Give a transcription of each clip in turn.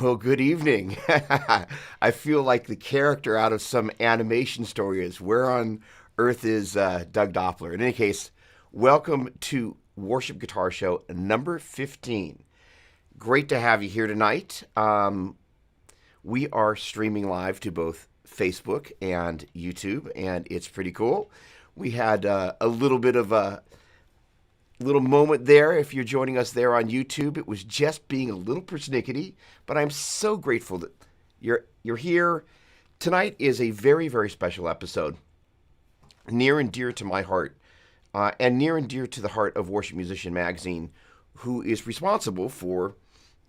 Well, good evening. I feel like the character out of some animation story is where on earth is Doug Doppler? In any case, welcome to Worship Guitar Show number 15. Great to have you here tonight. We are streaming live to both Facebook and YouTube, and it's pretty cool. We had a little bit of a little moment there. If you're joining us there on YouTube, it was just being a little persnickety, but I'm so grateful that you're here. Tonight is a very, very special episode, near and dear to my heart, and near and dear to the heart of Worship Musician Magazine, who is responsible for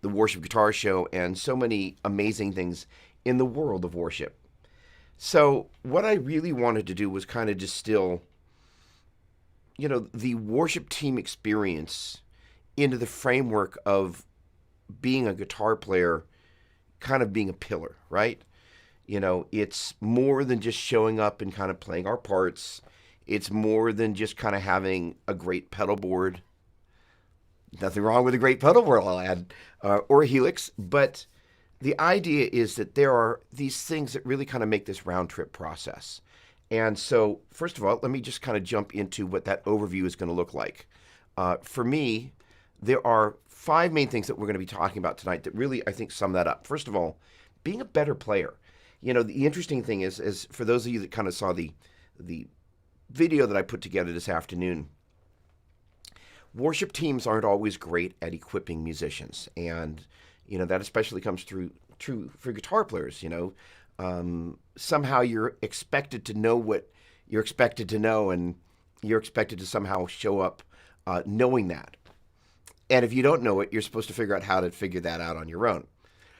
the Worship Guitar Show and so many amazing things in the world of worship. So what I really wanted to do was kind of distill the worship team experience into the framework of being a guitar player, kind of being a pillar, right? It's more than just showing up and kind of playing our parts. It's more than just kind of having a great pedal board. Nothing wrong with a great pedal board, I'll add, or a Helix. But the idea is that there are these things that really kind of make this round trip process. And so, first of all, let me just kind of jump into what that overview is going to look like. For me, there are 5 main things that we're going to be talking about tonight that really, I think, sum that up. First of all, being a better player. The interesting thing is for those of you that kind of saw the video that I put together this afternoon, worship teams aren't always great at equipping musicians. And, that especially comes true for guitar players, somehow you're expected to know what you're expected to know, and you're expected to somehow show up knowing that. And if you don't know it, you're supposed to figure out how to figure that out on your own.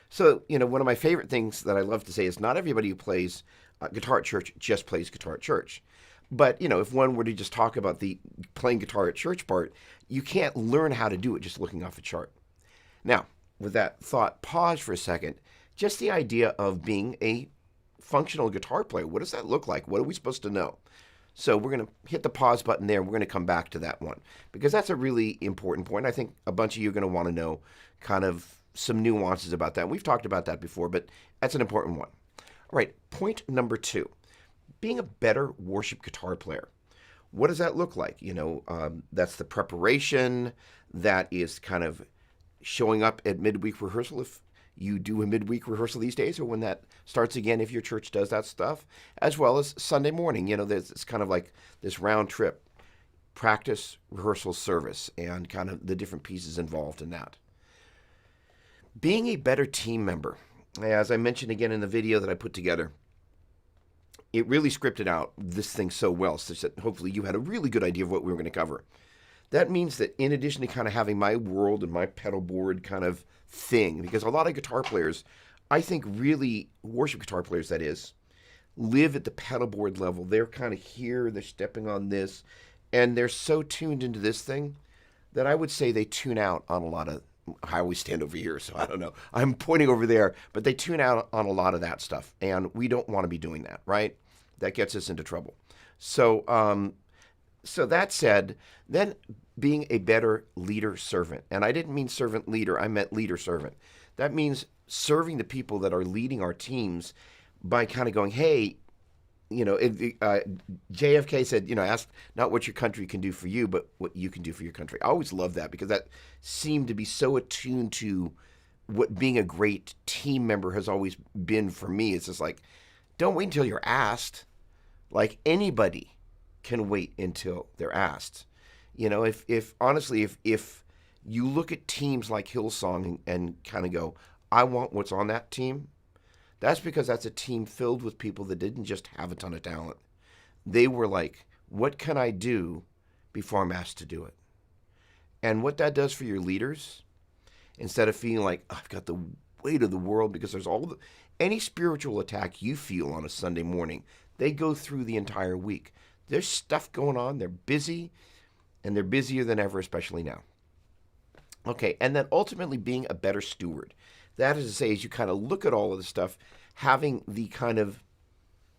So, one of my favorite things that I love to say is not everybody who plays guitar at church just plays guitar at church. But, if one were to just talk about the playing guitar at church part, you can't learn how to do it just looking off a chart. Now, with that thought, pause for a second. Just the idea of being a functional guitar player. What does that look like? What are we supposed to know? So we're going to hit the pause button there. We're going to come back to that one because that's a really important point. I think a bunch of you are going to want to know kind of some nuances about that. We've talked about that before, but that's an important one. All right, point number 2, being a better worship guitar player. What does that look like? That's the preparation. That is kind of showing up at midweek rehearsal if you do a midweek rehearsal these days, or when that starts again, if your church does that stuff, as well as Sunday morning. It's kind of like this round trip, practice, rehearsal, service, and kind of the different pieces involved in that. Being a better team member, as I mentioned again in the video that I put together, it really scripted out this thing so well, such that hopefully you had a really good idea of what we were going to cover. That means that in addition to kind of having my world and my pedal board kind of thing, because a lot of guitar players, I think really worship guitar players, that is, live at the pedal board level. They're kind of here, they're stepping on this, and they're so tuned into this thing that I would say they tune out on a lot of, I always stand over here, so I don't know. I'm pointing over there, but they tune out on a lot of that stuff, and we don't want to be doing that, right? That gets us into trouble. So that said, then being a better leader-servant. And I didn't mean servant-leader, I meant leader-servant. That means serving the people that are leading our teams by kind of going, hey, JFK said, ask not what your country can do for you, but what you can do for your country. I always love that because that seemed to be so attuned to what being a great team member has always been for me. It's just like, don't wait until you're asked. Like anybody can wait until they're asked. If honestly, if you look at teams like Hillsong and kind of go, I want what's on that team, that's because that's a team filled with people that didn't just have a ton of talent. They were like, what can I do before I'm asked to do it? And what that does for your leaders, instead of feeling like, I've got the weight of the world, because there's any spiritual attack you feel on a Sunday morning, they go through the entire week. There's stuff going on. They're busy, and they're busier than ever, especially now. Okay, and then ultimately being a better steward. That is to say, as you kind of look at all of this stuff, having the kind of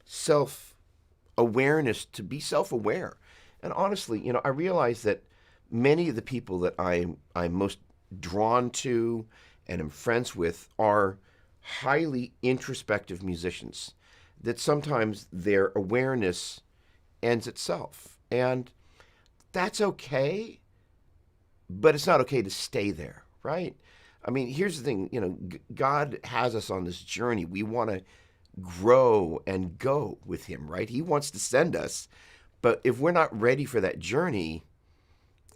self-awareness to be self-aware. And honestly, I realize that many of the people that I'm most drawn to and am friends with are highly introspective musicians that sometimes their awareness ends itself. And that's okay, but it's not okay to stay there, right? I mean, here's the thing, God has us on this journey. We want to grow and go with him, right? He wants to send us. But if we're not ready for that journey,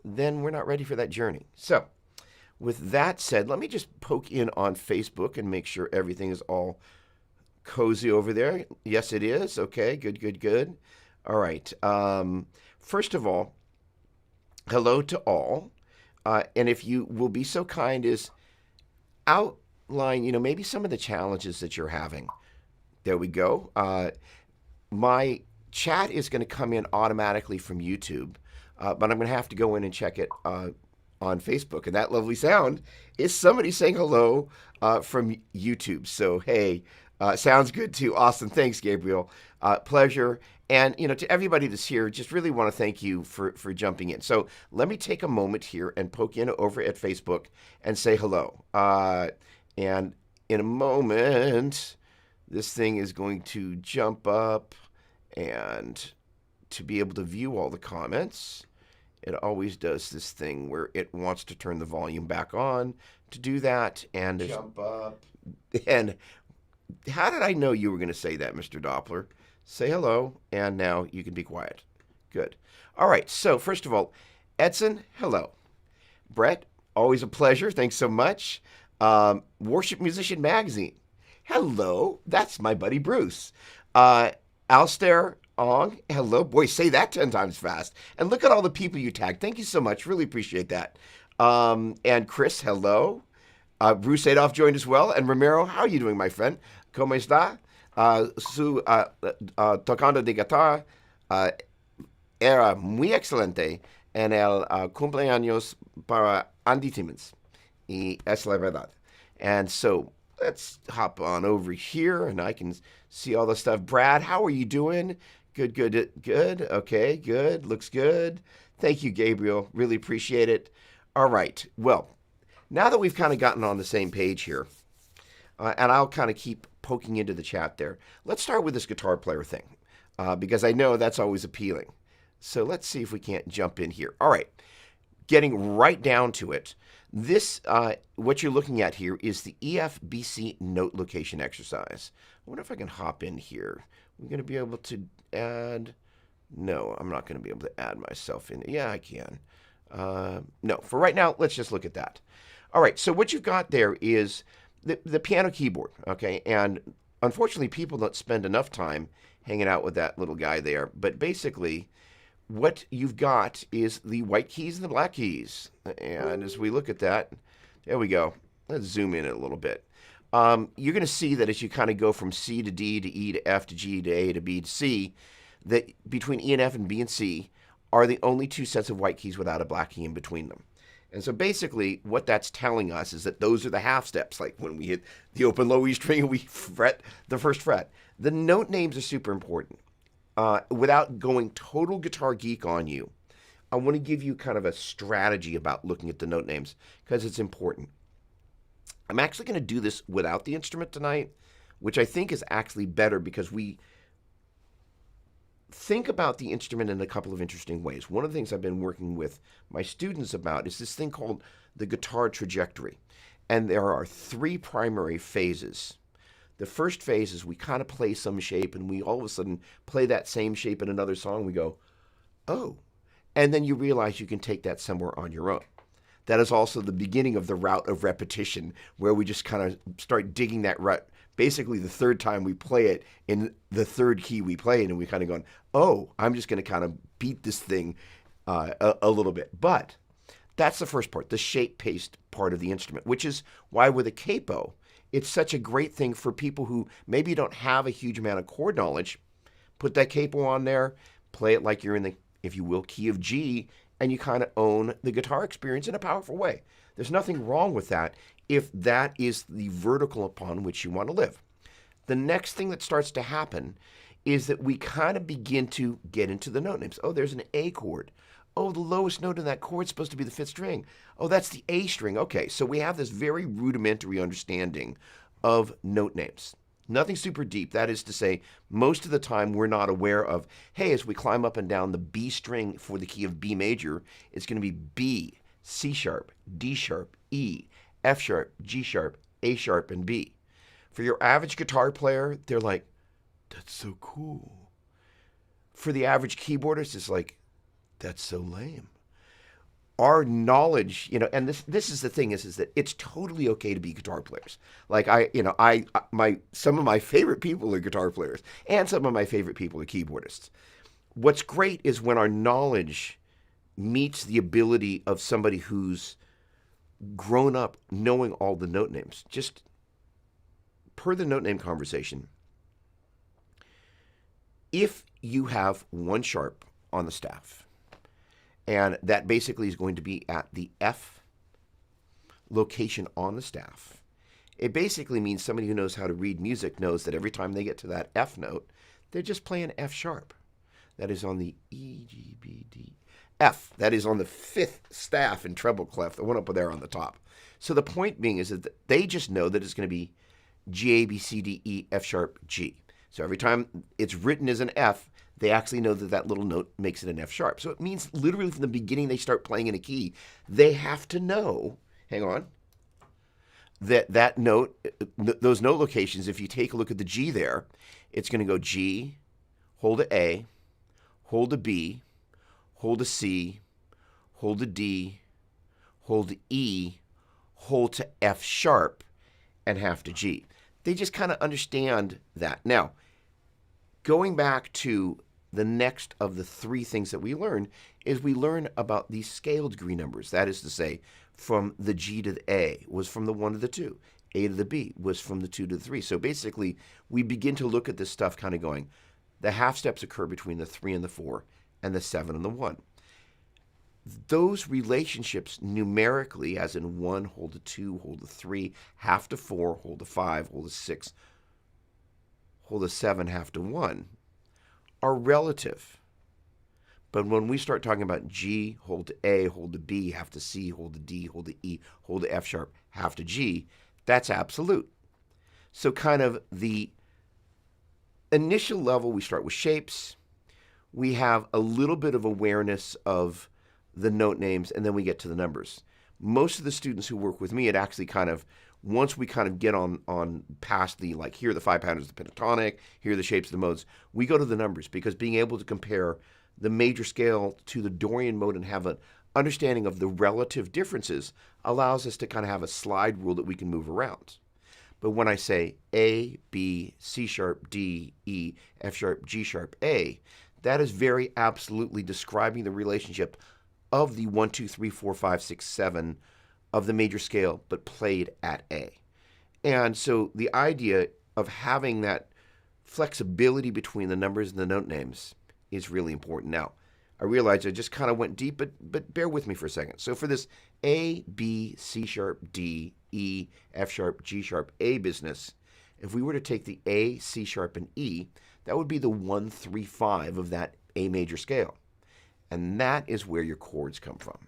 then we're not ready for that journey. So, with that said, let me just poke in on Facebook and make sure everything is all cozy over there. Yes, it is. Okay, good. All right. First of all, hello to all. And if you will be so kind as outline, maybe some of the challenges that you're having. There we go. My chat is going to come in automatically from YouTube, but I'm going to have to go in and check it on Facebook. And that lovely sound is somebody saying hello from YouTube. So, hey, sounds good too. Awesome. Thanks, Gabriel. Pleasure. And, to everybody that's here, just really want to thank you for jumping in. So let me take a moment here and poke in over at Facebook and say hello. And in a moment, this thing is going to jump up, and to be able to view all the comments, it always does this thing where it wants to turn the volume back on to do that. And jump up. And how did I know you were going to say that, Mr. Doppler? Say hello, and now you can be quiet. Good. All right, so first of all, Edson, hello. Brett, always a pleasure. Thanks so much. Worship Musician Magazine. Hello, that's my buddy Bruce. Alster Ong, hello. Boy, say that 10 times fast. And look at all the people you tagged. Thank you so much. Really appreciate that. And Chris, hello. Bruce Adolph joined as well. And Romero, how are you doing, my friend? ¿Cómo está? Su tocando de guitarra era muy excelente en el cumpleaños para Andy Timmons. Y es la verdad. And so let's hop on over here, and I can see all the stuff. Brad, how are you doing? Good. Okay, good. Looks good. Thank you, Gabriel. Really appreciate it. All right. Well, now that we've kind of gotten on the same page here, and I'll kind of keep poking into the chat there, let's start with this guitar player thing, because I know that's always appealing. So let's see if we can't jump in here. All right. Getting right down to it, this, what you're looking at here is the EFBC note location exercise. I wonder if I can hop in here. We're going to be able to add, no, I'm not going to be able to add myself in. Yeah, I can. No, for right now, let's just look at that. All right, so what you've got there is the piano keyboard, okay? And unfortunately, people don't spend enough time hanging out with that little guy there. But basically, what you've got is the white keys and the black keys. And as we look at that, there we go. Let's zoom in a little bit. You're going to see that as you kind of go from C to D to E to F to G to A to B to C, that between E and F and B and C are the only two sets of white keys without a black key in between them. And so basically what that's telling us is that those are the half steps, like when we hit the open low E string and we fret the first fret. The note names are super important. Without going total guitar geek on you, I want to give you kind of a strategy about looking at the note names because it's important. I'm actually going to do this without the instrument tonight, which I think is actually better because we think about the instrument in a couple of interesting ways. One of the things I've been working with my students about is this thing called the guitar trajectory. And there are three primary phases. The first phase is we kind of play some shape and we all of a sudden play that same shape in another song. We go, oh. And then you realize you can take that somewhere on your own. That is also the beginning of the route of repetition where we just kind of start digging that rut. Basically, the third time we play it in the third key we play it, and we kind of going, oh, I'm just going to kind of beat this thing a little bit. But that's the first part, the shape-paced part of the instrument, which is why with a capo, it's such a great thing for people who maybe don't have a huge amount of chord knowledge. Put that capo on there, play it like you're in the, if you will, key of G, and you kind of own the guitar experience in a powerful way. There's nothing wrong with that if that is the vertical upon which you want to live. The next thing that starts to happen is that we kind of begin to get into the note names. Oh, there's an A chord. Oh, the lowest note in that chord is supposed to be the fifth string. Oh, that's the A string. Okay, so we have this very rudimentary understanding of note names. Nothing super deep. That is to say, most of the time we're not aware of, hey, as we climb up and down the B string for the key of B major, it's going to be B, C sharp, D sharp, E, F sharp, G sharp, A sharp, and B. For your average guitar player, they're like, that's so cool. For the average keyboardist, it's like, that's so lame. Our knowledge, and this is the thing is that it's totally okay to be guitar players. Like some of my favorite people are guitar players, and some of my favorite people are keyboardists. What's great is when our knowledge meets the ability of somebody who's grown up knowing all the note names. Just per the note name conversation, if you have one sharp on the staff, and that basically is going to be at the F location on the staff, it basically means somebody who knows how to read music knows that every time they get to that F note, they're just playing F sharp. That is on the E, G, B, D, F. That is on the fifth staff in treble clef, the one up there on the top. So the point being is that they just know that it's going to be G, A, B, C, D, E, F sharp, G. So every time it's written as an F, they actually know that that little note makes it an F sharp. So it means literally from the beginning they start playing in a key, they have to know, hang on, that note, those note locations, if you take a look at the G there, it's going to go G, hold a A, hold a B, hold a C, hold a D, hold a E, hold to F sharp, and half to G. They just kind of understand that. Now, going back to the next of the three things that we learn is we learn about these scale degree numbers. That is to say, from the G to the A was from the 1 to the 2. A to the B was from the 2 to the 3. So basically, we begin to look at this stuff kind of going, the half steps occur between the 3 and the 4 and the 7 and the 1. Those relationships numerically, as in 1, hold to 2, hold to 3, half to 4, hold to 5, hold to 6, hold to 7, half to 1, are relative. But when we start talking about G, hold to A, hold to B, half to C, hold to D, hold to E, hold to F sharp, half to G, that's absolute. So kind of the initial level, we start with shapes. We have a little bit of awareness of the note names, and then we get to the numbers. Most of the students who work with me, it actually kind of, once we kind of get on past the, like, here are the 5 patterns of the pentatonic, here are the shapes of the modes, we go to the numbers, because being able to compare the major scale to the Dorian mode and have an understanding of the relative differences allows us to kind of have a slide rule that we can move around. But when I say A, B, C sharp, D, E, F sharp, G sharp, A, that is very absolutely describing the relationship of the 1, 2, 3, 4, 5, 6, 7 of the major scale, but played at A. And so the idea of having that flexibility between the numbers and the note names is really important. Now, I realize I just kind of went deep, but bear with me for a second. So for this A, B, C sharp, D, E, F sharp, G sharp, A business, if we were to take the A, C sharp, and E, that would be the 1, 3, 5 of that A major scale. And that is where your chords come from.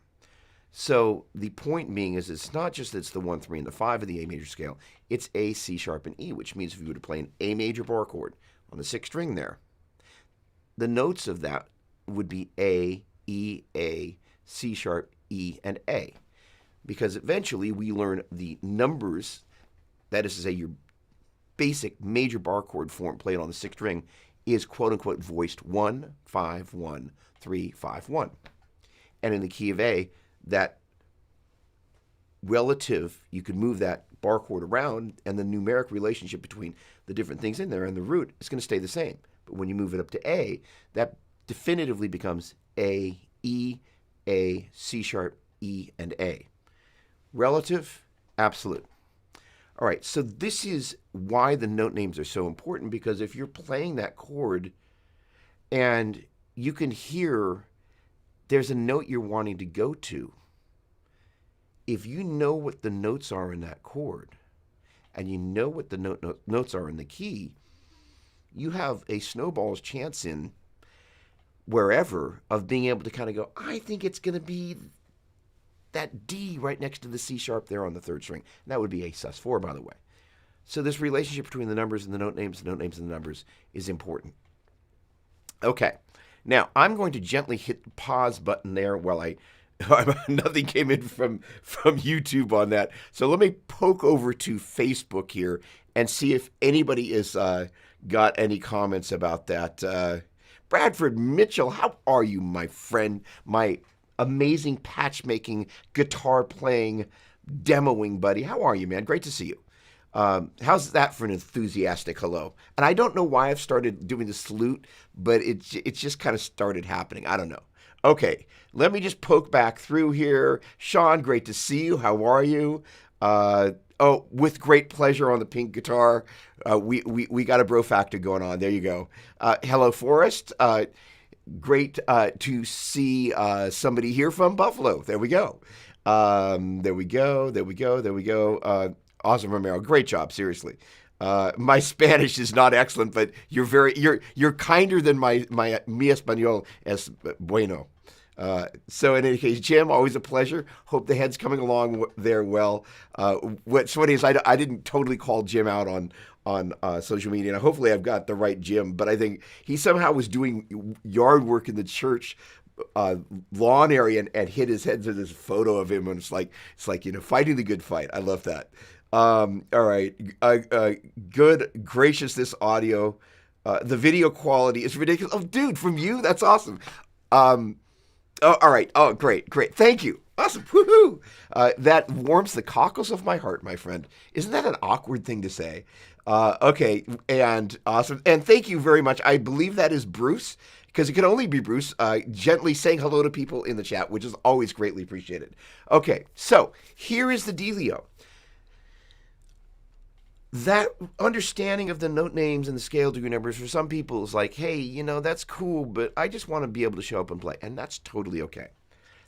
So the point being is it's not just that it's the 1, 3, and the 5 of the A major scale. It's A, C sharp, and E, which means if you were to play an A major bar chord on the 6th string there, the notes of that would be A, C sharp, E, and A. Because eventually we learn the numbers, that is to say your basic major bar chord form played on the 6th string is quote-unquote voiced 1, 5, 1, 3, 5, 1. And in the key of A, that relative, you could move that bar chord around, and the numeric relationship between the different things in there and the root is going to stay the same. But when you move it up to A, that definitively becomes A, E, A, C sharp, E, and A. Relative, absolute. All right, so this is why the note names are so important, because if you're playing that chord and you can hear there's a note you're wanting to go to, if you know what the notes are in that chord and you know what the notes are in the key, you have a snowball's chance in wherever of being able to kind of go, I think it's going to be that D right next to the C sharp there on the third string. And that would be A sus4, by the way. So this relationship between the numbers and the note names and the numbers is important. Okay. Now, I'm going to gently hit the pause button there while nothing came in from YouTube on that. So let me poke over to Facebook here and see if anybody has got any comments about that. Bradford Mitchell, how are you, my friend? My amazing patch-making, guitar-playing, demoing buddy. How are you, man? Great to see you. How's that for an enthusiastic hello? And I don't know why I've started doing the salute, but it's just kind of started happening. I don't know. Okay, let me just poke back through here. Sean, great to see you. How are you? With great pleasure on the pink guitar. We got a bro factor going on. There you go. Hello, Forrest. Great to see somebody here from Buffalo. There we go. There we go. Awesome, Romero. Great job, seriously. My Spanish is not excellent, but you're kinder than my mi español es bueno. So in any case, Jim, always a pleasure. Hope the head's coming along there well. What's funny is I didn't totally call Jim out on social media, and hopefully I've got the right Jim, but I think he somehow was doing yard work in the church lawn area and hit his head to this photo of him, and it's like fighting the good fight. I love that. All right. Good gracious, this audio. The video quality is ridiculous. Oh, dude, from you? That's awesome. All right. Oh, great. Thank you. Awesome. Woohoo. That warms the cockles of my heart, my friend. Isn't that an awkward thing to say? Okay. And awesome. And thank you very much. I believe that is Bruce, because it can only be Bruce, gently saying hello to people in the chat, which is always greatly appreciated. Okay. So here is the dealio. That understanding of the note names and the scale degree numbers for some people is like, hey, that's cool, but I just want to be able to show up and play. And that's totally okay.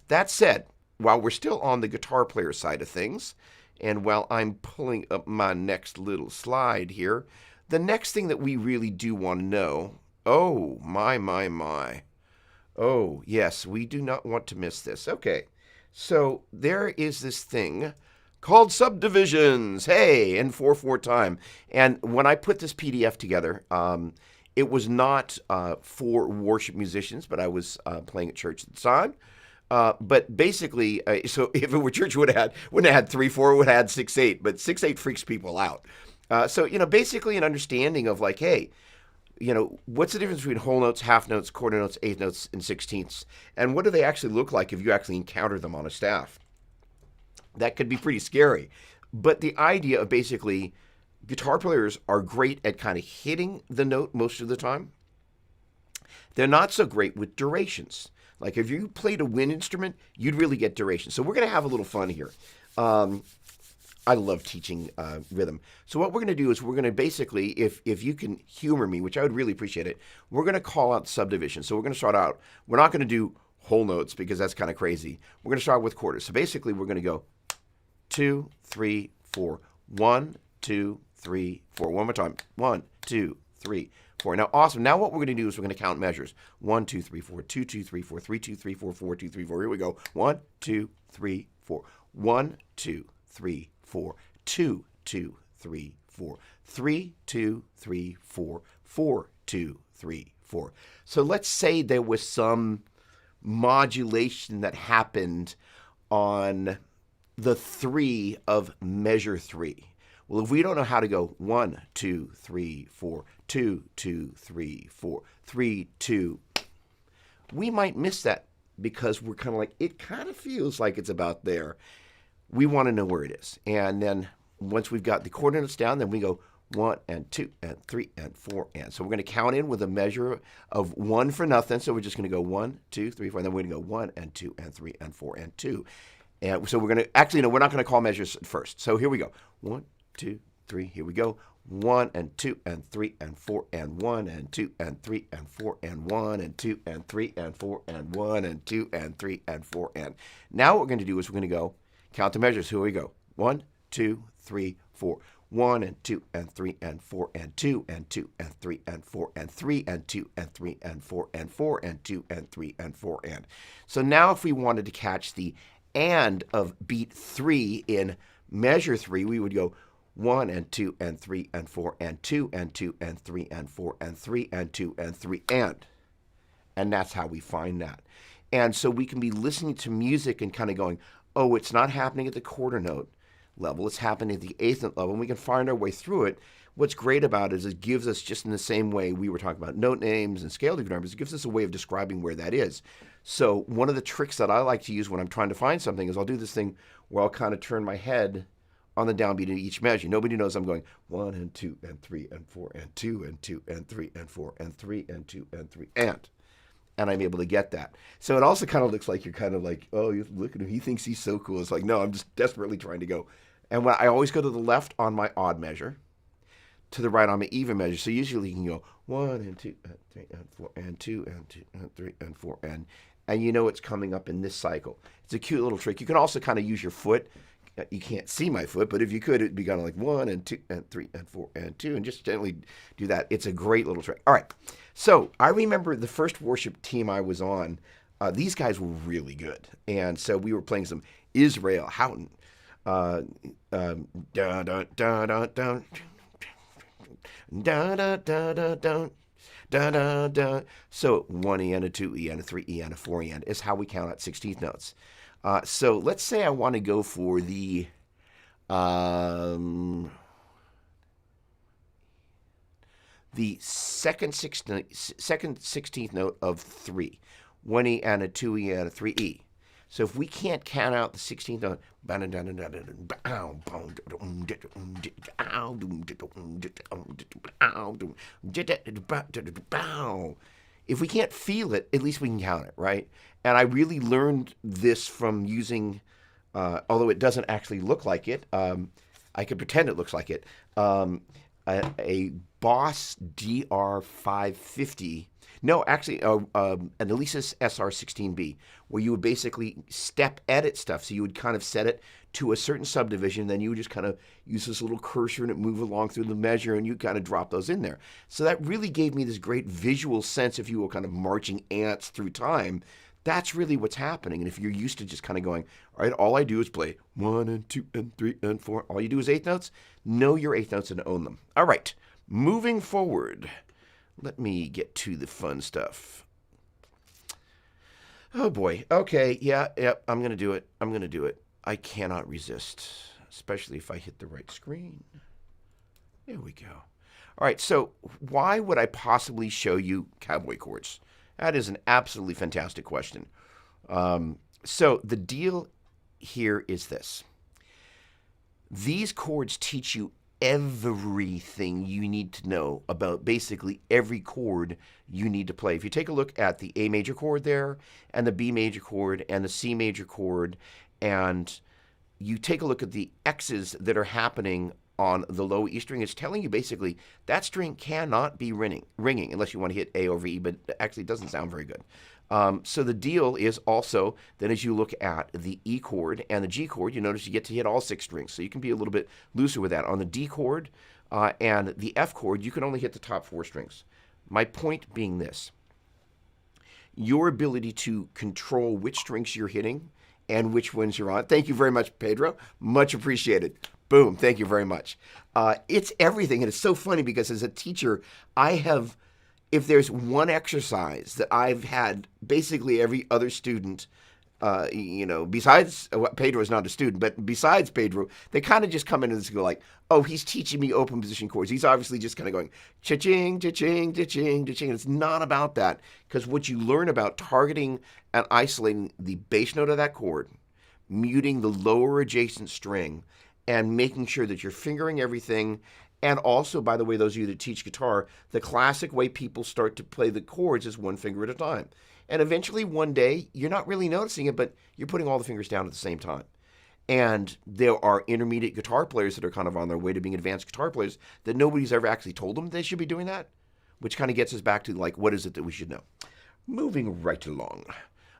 That said, while we're still on the guitar player side of things, and while I'm pulling up my next little slide here, the next thing that we really do want to know, oh, my. Oh, yes, we do not want to miss this. Okay, so there is this thing called subdivisions, hey, in 4/4 time. And when I put this PDF together, it was not for worship musicians, but I was playing at church at the time. But basically, so if it were church, wouldn't have had 3/4, would have had 6/8, but 6/8 freaks people out. So basically an understanding of like, hey, what's the difference between whole notes, half notes, quarter notes, eighth notes, and sixteenths, and what do they actually look like if you actually encounter them on a staff? That could be pretty scary. But the idea of basically guitar players are great at kind of hitting the note most of the time. They're not so great with durations. Like if you played a wind instrument, you'd really get duration. So we're going to have a little fun here. I love teaching rhythm. So what we're going to do is we're going to basically, if you can humor me, which I would really appreciate it, we're going to call out subdivision. So we're going to start out, we're not going to do whole notes because that's kind of crazy. We're going to start with quarters. So basically we're going to go 2, 3, 4. 1, 2, 3, 4. One more time. 1, 2, 3, 4. Now, awesome. Now what we're going to do is we're going to count measures. 1, 2, 3, 4. 2, 2, 3, 4. 3, 2, 3, 4. 4, 2, 3, 4. Here we go. 1, 2, 3, 4. 1, 2, 3, 4. 2, 2, 3, 4. 3, 2, 3, 4. 4, 2, 3, 4. So let's say there was some modulation that happened on the 3 of measure 3. Well, if we don't know how to go 1, 2, 3, 4, 2, 2, 3, 4, 3, 2, we might miss that because we're kind of like, it kind of feels like it's about there. We want to know where it is. And then once we've got the coordinates down, then we go 1 and 2 and 3 and 4 and. So we're going to count in with a measure of 1 for nothing. So we're just going to go 1, 2, 3, 4. And then we're going to go 1 and 2 and 3 and 4 and 2. And so we're going to, actually, no, we're not going to call measures first. So here we go. 1, 2, 3, here we go. 1 and 2 and 3 and 4 and 1 and 2 and 3 and 4 and 1 and 2 and 3 and 4 and 1 and 2 and 3 and 4 and. Now what we're going to do is we're going to go count the measures. Here we go. 1, 2, 3, 4. 1 and 2 and 3 and 4 and 2 and 2 and 3 and 4 and 3 and 2 and 3 and 4 and 4 and 2 and 3 and 4 and. So now if we wanted to catch the and of beat 3 in measure 3, we would go 1 and 2 and 3 and 4 and 2 and 2 and 3 and 4 and 3 and 2 and 3 and. And that's how we find that. And so we can be listening to music and kind of going, oh, it's not happening at the quarter note level, it's happening at the eighth note level, and we can find our way through it. What's great about it is it gives us, just in the same way we were talking about note names and scale degree numbers, it gives us a way of describing where that is. So one of the tricks that I like to use when I'm trying to find something is I'll do this thing where I'll kind of turn my head on the downbeat of each measure. Nobody knows I'm going 1 and 2 and 3 and 4 and 2 and 2 and 3 and 4 and 3 and 2 and 3 and I'm able to get that. So it also kind of looks like you're kind of like, oh, you look at him, he thinks he's so cool. It's like, no, I'm just desperately trying to go. And when I always go to the left on my odd measure, to the right on my even measure. So usually you can go 1 and 2 and 3 and 4 and 2 and 2 and 3 and 4 and you know it's coming up in this cycle. It's a cute little trick. You can also kind of use your foot. You can't see my foot, but if you could, it'd be kind of like 1 and 2 and 3 and 4 and 2 and just gently do that. It's a great little trick. All right. So I remember the first worship team I was on, these guys were really good. And so we were playing some Israel Houghton. Da da da da da da da da da da. So 1 E and a 2 E and a 3 E and a 4 E and is how we count out 16th notes. So let's say I want to go for the second 16th note of 3. 1 E and a 2 E and a 3 E. So if we can't count out the 16th note, if we can't feel it, at least we can count it, right? And I really learned this from using, although it doesn't actually look like it, I could pretend it looks like it, a Boss DR550. No, actually, an Alesis SR16B, where you would basically step edit stuff. So you would kind of set it to a certain subdivision, then you would just kind of use this little cursor and it move along through the measure, and you kind of drop those in there. So that really gave me this great visual sense, if you will, kind of marching ants through time. That's really what's happening. And if you're used to just kind of going, all right, all I do is play 1 and 2 and 3 and 4. All you do is eighth notes. Know your eighth notes and own them. All right, moving forward. Let me get to the fun stuff. Oh boy. Okay. Yeah. I'm going to do it. I'm going to do it. I cannot resist, especially if I hit the right screen. There we go. All right. So why would I possibly show you cowboy chords? That is an absolutely fantastic question. So the deal here is this. These chords teach you everything you need to know about basically every chord you need to play. If you take a look at the A major chord there, and the B major chord, and the C major chord, and you take a look at the X's that are happening on the low E string, it's telling you basically that string cannot be ringing unless you want to hit A over E, but actually it doesn't sound very good. So the deal is also that as you look at the E chord and the G chord, you notice you get to hit all 6 strings. So you can be a little bit looser with that. On the D chord and the F chord, you can only hit the top 4 strings. My point being this. Your ability to control which strings you're hitting and which ones you're on. Thank you very much, Pedro. Much appreciated. Boom. Thank you very much. It's everything. And it's so funny because as a teacher, if there's one exercise that I've had basically every other student, besides, Pedro is not a student, but besides Pedro, they kind of just come in and go like, oh, he's teaching me open position chords. He's obviously just kind of going cha-ching, cha-ching, cha-ching, cha-ching. It's not about that, because what you learn about targeting and isolating the bass note of that chord, muting the lower adjacent string, and making sure that you're fingering everything. And also, by the way, those of you that teach guitar, the classic way people start to play the chords is one finger at a time. And eventually, one day, you're not really noticing it, but you're putting all the fingers down at the same time. And there are intermediate guitar players that are kind of on their way to being advanced guitar players that nobody's ever actually told them they should be doing that, which kind of gets us back to, like, what is it that we should know? Moving right along.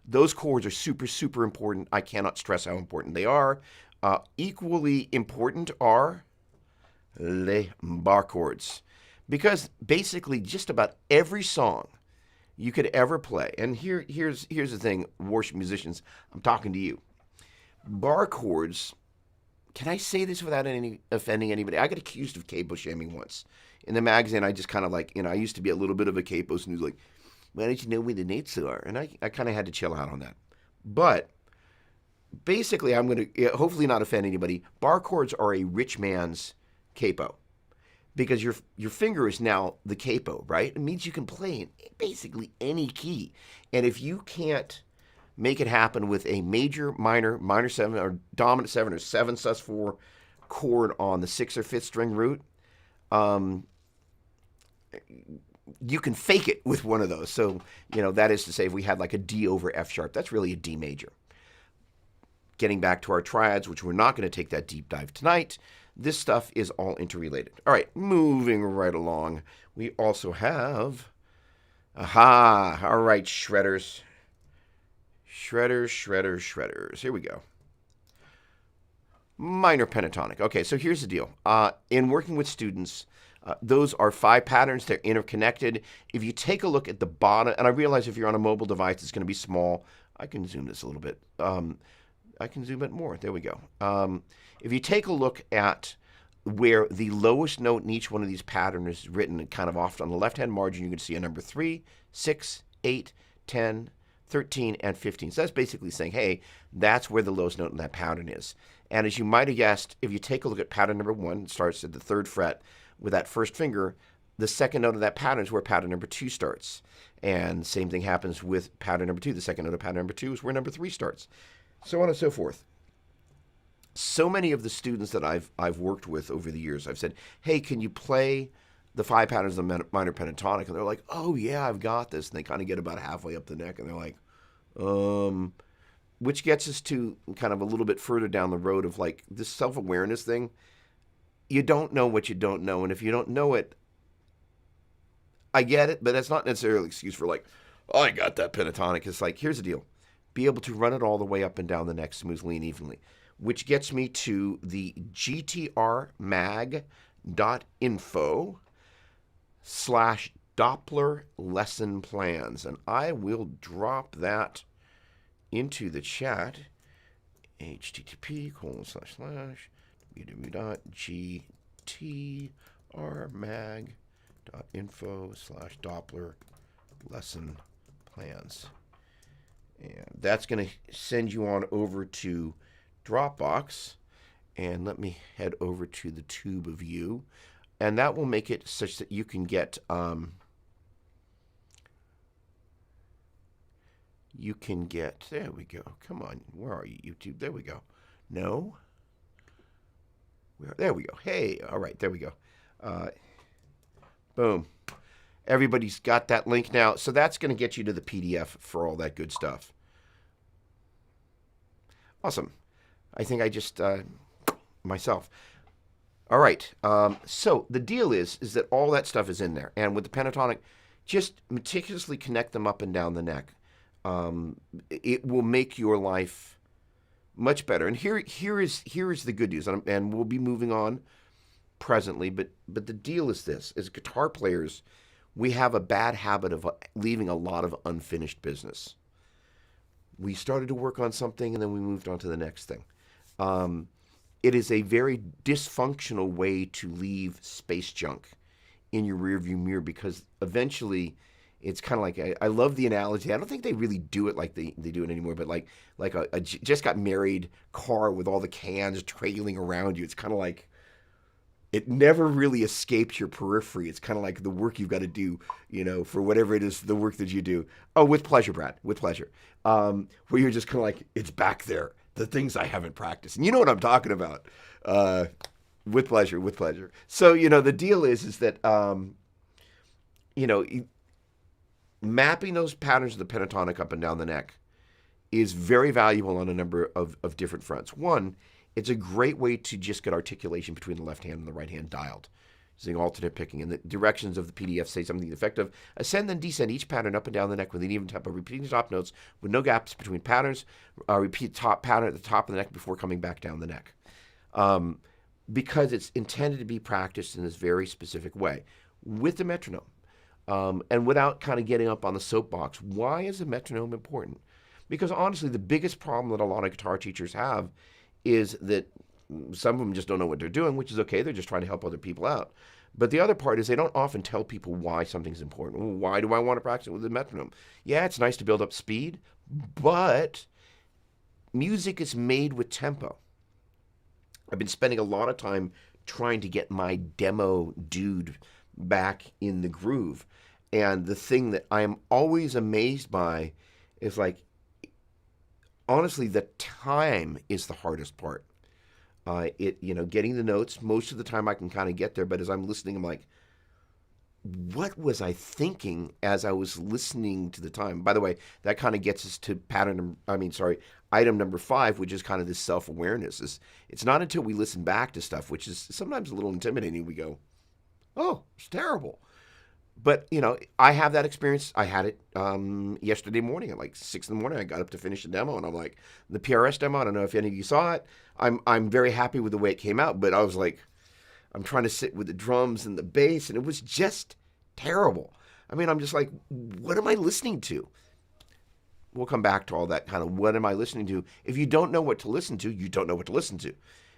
Those chords are super, super important. I cannot stress how important they are. Equally important are les bar chords. Because basically just about every song you could ever play, and here's the thing, worship musicians, I'm talking to you. Bar chords, can I say this without offending anybody? I got accused of capo shaming once. In the magazine, I just kind of like, I used to be a little bit of a capo snooze, like, why don't you know where the notes are? And I kind of had to chill out on that. But basically, I'm going to hopefully not offend anybody. Bar chords are a rich man's capo because your finger is now the capo, right? It means you can play in basically any key. And if you can't make it happen with a major, minor 7, or dominant 7, or 7 sus4 chord on the 6th or 5th string root, you can fake it with one of those. So, that is to say, if we had like a D over F sharp, that's really a D major. Getting back to our triads, which we're not going to take that deep dive tonight, this stuff is all interrelated. All right, moving right along. We also have, all right, shredders. Shredders. Here we go. Minor pentatonic. Okay, so here's the deal. In working with students, those are 5 patterns. They're interconnected. If you take a look at the bottom, and I realize if you're on a mobile device, it's going to be small. I can zoom this a little bit. I can zoom it more. There we go. If you take a look at where the lowest note in each one of these patterns is written kind of off on the left-hand margin, you can see a number 3, 6, 8, 10, 13, and 15. So that's basically saying, hey, that's where the lowest note in that pattern is. And as you might have guessed, if you take a look at pattern number 1, it starts at the 3rd fret with that first finger. The second note of that pattern is where pattern number 2 starts. And same thing happens with pattern number 2. The second note of pattern number 2 is where number 3 starts. So on and so forth. So many of the students that I've worked with over the years, I've said, hey, can you play the 5 patterns of the minor pentatonic? And they're like, oh, yeah, I've got this. And they kind of get about halfway up the neck, and they're like, which gets us to kind of a little bit further down the road of like this self-awareness thing. You don't know what you don't know. And if you don't know it, I get it, but that's not necessarily an excuse for like, oh, I got that pentatonic. It's like, here's the deal. Be able to run it all the way up and down the neck smoothly and evenly, which gets me to the gtrmag.info/Doppler lesson plans. And I will drop that into the chat. http://www.gtrmag.info/Doppler lesson plans. And that's going to send you on over to Dropbox. And let me head over to the tube of you. And that will make it such that you can get, there we go. Come on. Where are you, YouTube? There we go. No. There we go. Hey, all right. There we go. Boom. Everybody's got that link now. So that's going to get you to the PDF for all that good stuff. Awesome. I think I just, myself. All right. So the deal is that all that stuff is in there. And with the pentatonic, just meticulously connect them up and down the neck. It will make your life much better. And here is the good news. And we'll be moving on presently. But the deal is this. As guitar players, we have a bad habit of leaving a lot of unfinished business. We started to work on something, and then we moved on to the next thing. It is a very dysfunctional way to leave space junk in your rearview mirror, because eventually it's kind of like, I love the analogy. I don't think they really do it like they do it anymore, but like a just got married car with all the cans trailing around you. It's kind of like, it never really escaped your periphery. It's kind of like the work you've got to do, for whatever it is, the work that you do. Oh, with pleasure, Brad, with pleasure. Where you're just kind of like, it's back there, the things I haven't practiced. And you know what I'm talking about. With pleasure. So, the deal is that, mapping those patterns of the pentatonic up and down the neck is very valuable on a number of different fronts. One, it's a great way to just get articulation between the left hand and the right hand dialed, using alternate picking. And the directions of the PDF say something to the effect of: ascend and descend each pattern up and down the neck with an even tempo, repeating the top notes with no gaps between patterns. Repeat top pattern at the top of the neck before coming back down the neck. because it's intended to be practiced in this very specific way with the metronome. And without kind of getting up on the soapbox, why is a metronome important? Because honestly, the biggest problem that a lot of guitar teachers have is that some of them just don't know what they're doing, which is okay. They're just trying to help other people out. But the other part is they don't often tell people why something's important. Well, why do I want to practice it with a metronome? Yeah, it's nice to build up speed, but music is made with tempo. I've been spending a lot of time trying to get my demo dude back in the groove. And the thing that I am always amazed by is like, honestly, the time is the hardest part. Getting the notes, most of the time I can kind of get there, but as I'm listening, I'm like, what was I thinking as I was listening to the time? By the way, that kind of gets us to item number 5, which is kind of this self-awareness. It's not until we listen back to stuff, which is sometimes a little intimidating, we go, oh, it's terrible. But, I have that experience. I had it yesterday morning at like 6 in the morning. I got up to finish the demo, and I'm like, the PRS demo, I don't know if any of you saw it. I'm very happy with the way it came out, but I was like, I'm trying to sit with the drums and the bass, and it was just terrible. I mean, I'm just like, what am I listening to? We'll come back to all that kind of what am I listening to. If you don't know what to listen to, you don't know what to listen to.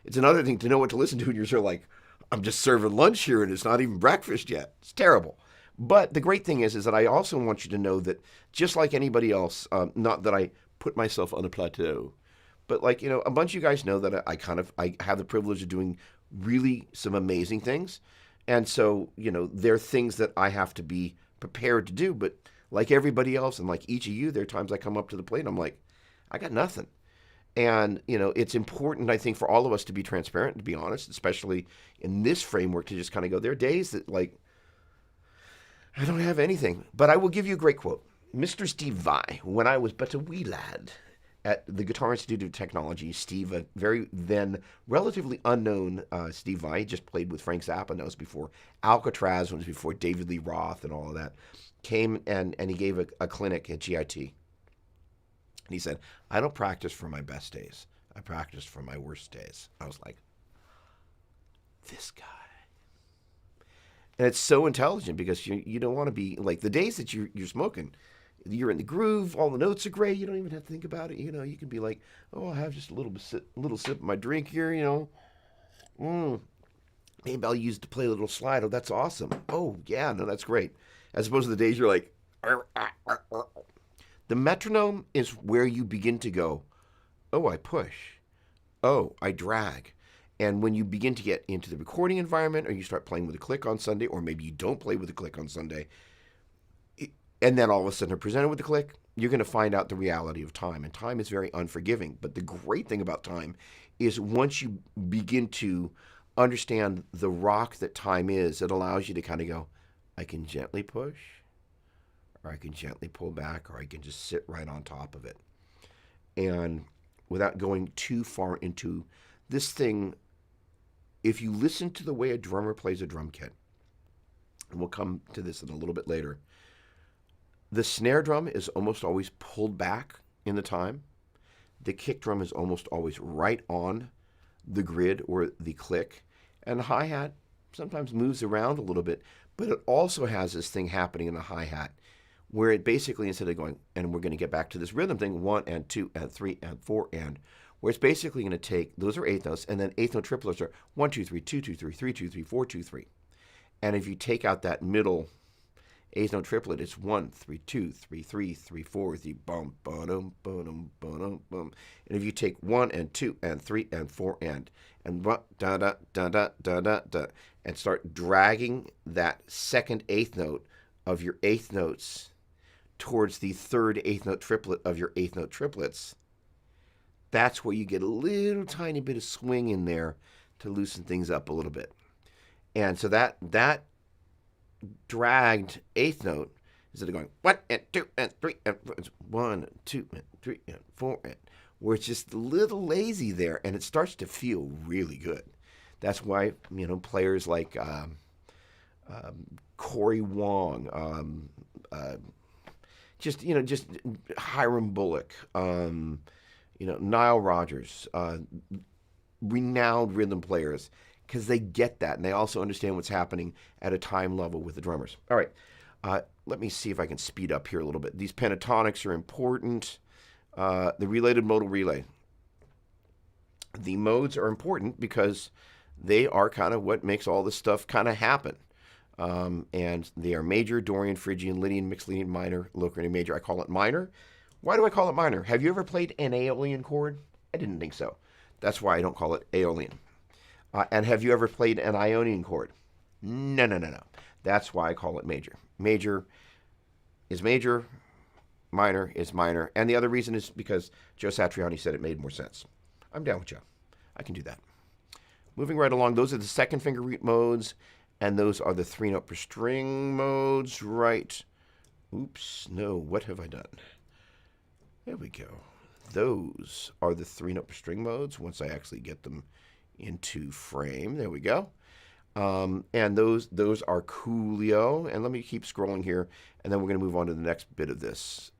It's another thing to know what to listen to, and you're sort of like, I'm just serving lunch here, and it's not even breakfast yet. It's terrible. But the great thing is that I also want you to know that just like anybody else, not that I put myself on a plateau, but like, a bunch of you guys know that I have the privilege of doing really some amazing things. And so, there are things that I have to be prepared to do. But like everybody else and like each of you, there are times I come up to the plate and I'm like, I got nothing. And, it's important, I think, for all of us to be transparent, to be honest, especially in this framework, to just kind of go, there are days that like, I don't have anything. But I will give you a great quote. Mr. Steve Vai, when I was but a wee lad at the Guitar Institute of Technology, Steve, a very then relatively unknown Steve Vai, just played with Frank Zappa, and that was before Alcatraz, was before David Lee Roth and all of that, came and he gave a clinic at GIT. And he said, I don't practice for my best days. I practice for my worst days. I was like, this guy. And it's so intelligent because you don't want to be like the days that you're smoking, you're in the groove, all the notes are great, you don't even have to think about it. You can be like, oh, I'll have just a little sip of my drink here, Maybe I'll use to play a little slide. Oh, that's awesome. Oh, yeah, no, that's great. As opposed to the days you're like, the metronome is where you begin to go, oh, I push. Oh, I drag. And when you begin to get into the recording environment or you start playing with a click on Sunday, or maybe you don't play with a click on Sunday, and then all of a sudden are presented with a click, you're going to find out the reality of time. And time is very unforgiving. But the great thing about time is once you begin to understand the rock that time is, it allows you to kind of go, I can gently push, or I can gently pull back, or I can just sit right on top of it. And without going too far into this thing, if you listen to the way a drummer plays a drum kit, and we'll come to this in a little bit later, the snare drum is almost always pulled back in the time. The kick drum is almost always right on the grid or the click. And the hi-hat sometimes moves around a little bit, but it also has this thing happening in the hi-hat where it basically, instead of going, and we're going to get back to this rhythm thing, 1 and 2 and 3 and 4 and, where it's basically going to take, those are eighth notes, and then eighth note triplets are 1, 2, 3, 2, 2, 3, 3, 2, 3, 4, 2, 3. And if you take out that middle eighth note triplet, it's 1, 3, 2, 3, 3, 3, 4, the bum, ba-dum, ba-dum, ba-dum, bum. And if you take 1 and 2 and 3 and 4 and da da da da da da da, and start dragging that second eighth note of your eighth notes towards the third eighth note triplet of your eighth note triplets, that's where you get a little tiny bit of swing in there to loosen things up a little bit. And so that dragged eighth note, instead of going 1 and 2 and 3 and 4, it's 1 and 2 and 3 and 4 and, where it's just a little lazy there, and it starts to feel really good. That's why players like Corey Wong, just Hiram Bullock, Nile Rodgers, renowned rhythm players because they get that, and they also understand what's happening at a time level with the drummers. All right, let me see if I can speed up here a little bit. These pentatonics are important. The related modal relay. The modes are important because they are kind of what makes all this stuff kind of happen. And they are major, Dorian, Phrygian, Lydian, mixed Lydian, minor, Locrian, major. I call it minor. Why do I call it minor? Have you ever played an Aeolian chord? I didn't think so. That's why I don't call it Aeolian. And have you ever played an Ionian chord? No. That's why I call it major. Major is major, minor is minor. And the other reason is because Joe Satriani said it made more sense. I'm down with Joe. I can do that. Moving right along, those are the second finger root modes, and those are the 3-note per string modes, right? Oops, no, what have I done? There we go. Those are the 3-note per string modes once I actually get them into frame. There we go. And those are coolio. And let me keep scrolling here, and then we're going to move on to the next bit of this.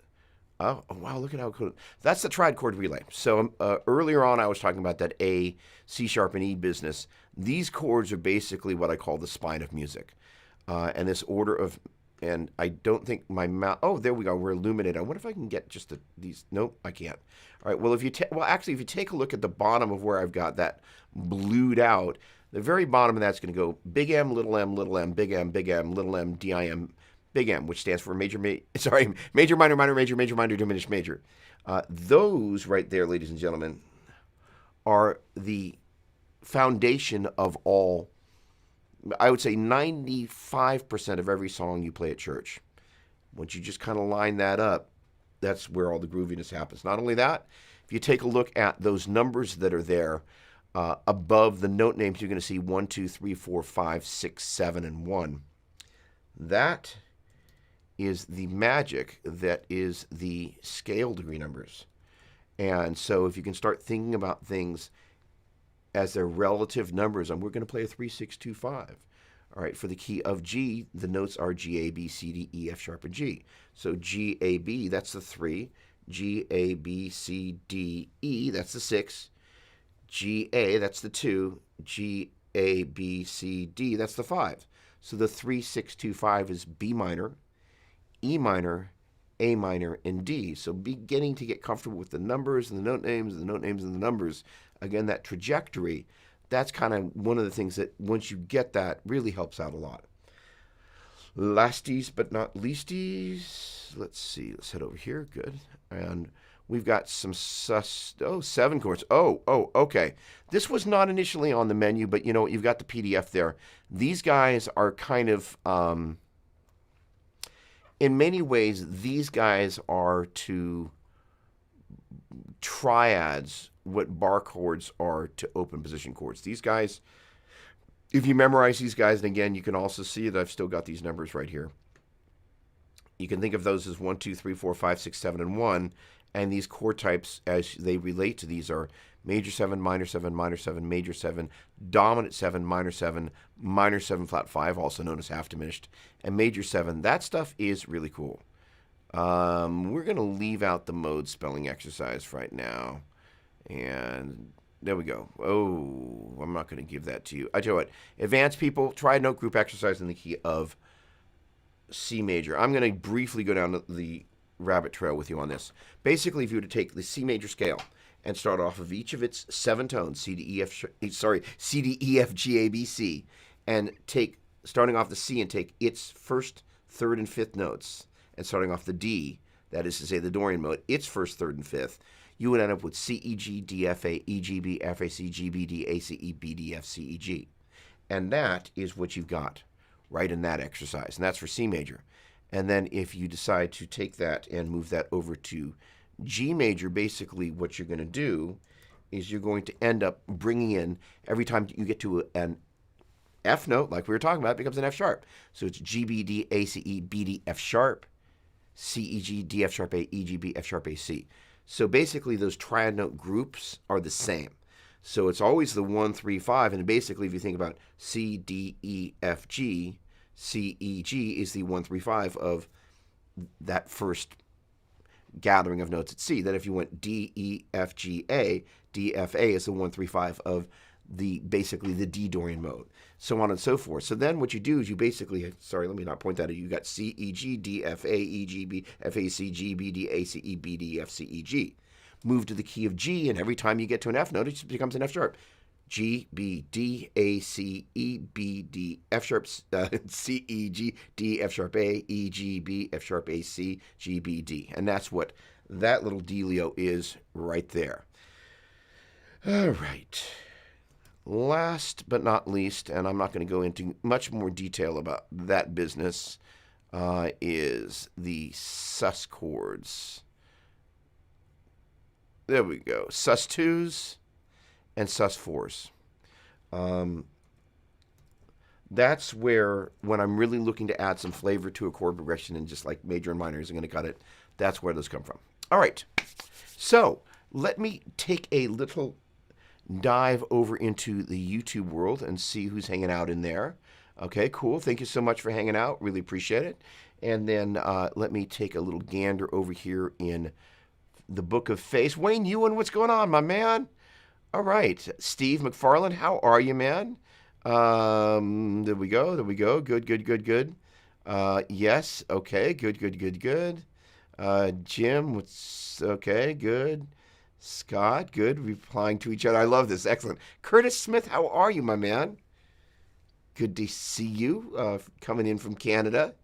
Oh, wow, look at how cool. That's the triad chord relay. So earlier on, I was talking about that A, C sharp, and E business. These chords are basically what I call the spine of music. And this order of, and I don't think my mouse, oh, there we go, we're illuminated. I wonder if I can get just these, nope, I can't. All right, well, if you take a look at the bottom of where I've got that blued out, the very bottom of that's going to go big M, little m, little m, big M, little m, DIM, big M, which stands for major, minor, major, diminished major. Those right there, ladies and gentlemen, are the foundation of all, I would say 95% of every song you play at church. Once you just kind of line that up, that's where all the grooviness happens. Not only that, if you take a look at those numbers that are there above the note names, you're going to see 1, 2, 3, 4, 5, 6, 7, and 1. That is the magic that is the scale degree numbers. And so if you can start thinking about things as their relative numbers, and we're going to play a 3, 6, 2, 5. All right, for the key of G, the notes are G, A, B, C, D, E, F sharp, and G. So G, A, B, that's the 3. G, A, B, C, D, E, that's the 6. G, A, that's the 2. G, A, B, C, D, that's the 5. So the 3, 6, 2, 5 is B minor, E minor, A minor, and D. So beginning to get comfortable with the numbers and the note names and the note names and the numbers. Again, that trajectory, that's kind of one of the things that once you get that really helps out a lot. Lasties but not leasties. Let's see. Let's head over here. Good. And we've got some 7 chords. Oh, okay. This was not initially on the menu, but you know what? You've got the PDF there. These guys are kind of, in many ways, these guys are to triads what bar chords are to open position chords. These guys, if you memorize these guys, and again, you can also see that I've still got these numbers right here. You can think of those as 1, 2, 3, 4, 5, 6, 7, and 1. And these chord types, as they relate to these, are major 7, minor 7, minor 7, major 7, dominant 7, minor 7 flat 5, also known as half diminished, and major 7. That stuff is really cool. We're going to leave out the mode spelling exercise right now. And there we go. Oh, I'm not going to give that to you. I tell you what, advanced people, try note group exercise in the key of C major. I'm going to briefly go down the rabbit trail with you on this. Basically, if you were to take the C major scale and start off of each of its 7 tones, C, D, E, F, G, A, B, C, and take, starting off the C and take its first, third, and fifth notes, and starting off the D, that is to say the Dorian mode, its first, third, and fifth, you would end up with C, E, G, D, F, A, E, G, B, F, A, C, G, B, D, A, C, E, B, D, F, C, E, G. And that is what you've got right in that exercise, and that's for C major. And then if you decide to take that and move that over to G major, basically what you're going to do is you're going to end up bringing in, every time you get to an F note, like we were talking about, it becomes an F sharp. So it's G, B, D, A, C, E, B, D, F sharp, C, E, G, D, F sharp, A, E, G, B, F sharp, A, C. So basically those triad note groups are the same. So it's always the 1, 3, 5, and basically if you think about C, D, E, F, G, C, E, G is the 1, 3, 5 of that first gathering of notes at C. Then if you went D, E, F, G, A, D, F, A is the 1, 3, 5 of basically the D Dorian mode, so on and so forth. So then what you do is you basically, sorry, let me not point that out. You got C, E, G, D, F, A, E, G, B, F, A, C, G, B, D, A, C, E, B, D, F, C, E, G. Move to the key of G, and every time you get to an F note, it just becomes an F sharp. G, B, D, A, C, E, B, D, F sharp, C, E, G, D, F sharp A, E, G, B, F sharp A, C, G, B, D. And that's what that little dealio is right there. All right. Last but not least, and I'm not going to go into much more detail about that business, is the sus chords. There we go. Sus 2s and sus 4s. That's where, when I'm really looking to add some flavor to a chord progression and just like major and minor isn't going to cut it, that's where those come from. All right. So let me take a little dive over into the YouTube world and see who's hanging out in there. Okay, cool. Thank you so much for hanging out. Really appreciate it. And then let me take a little gander over here in the Book of Face. Wayne Ewan, what's going on, my man? All right. Steve McFarland, how are you, man? There we go. There we go. Good, good, good, good. Yes. Okay. Good, good, good, good. Jim, what's okay? Good. Scott, good. Replying to each other. I love this. Excellent. Curtis Smith, how are you, my man? Good to see you coming in from Canada.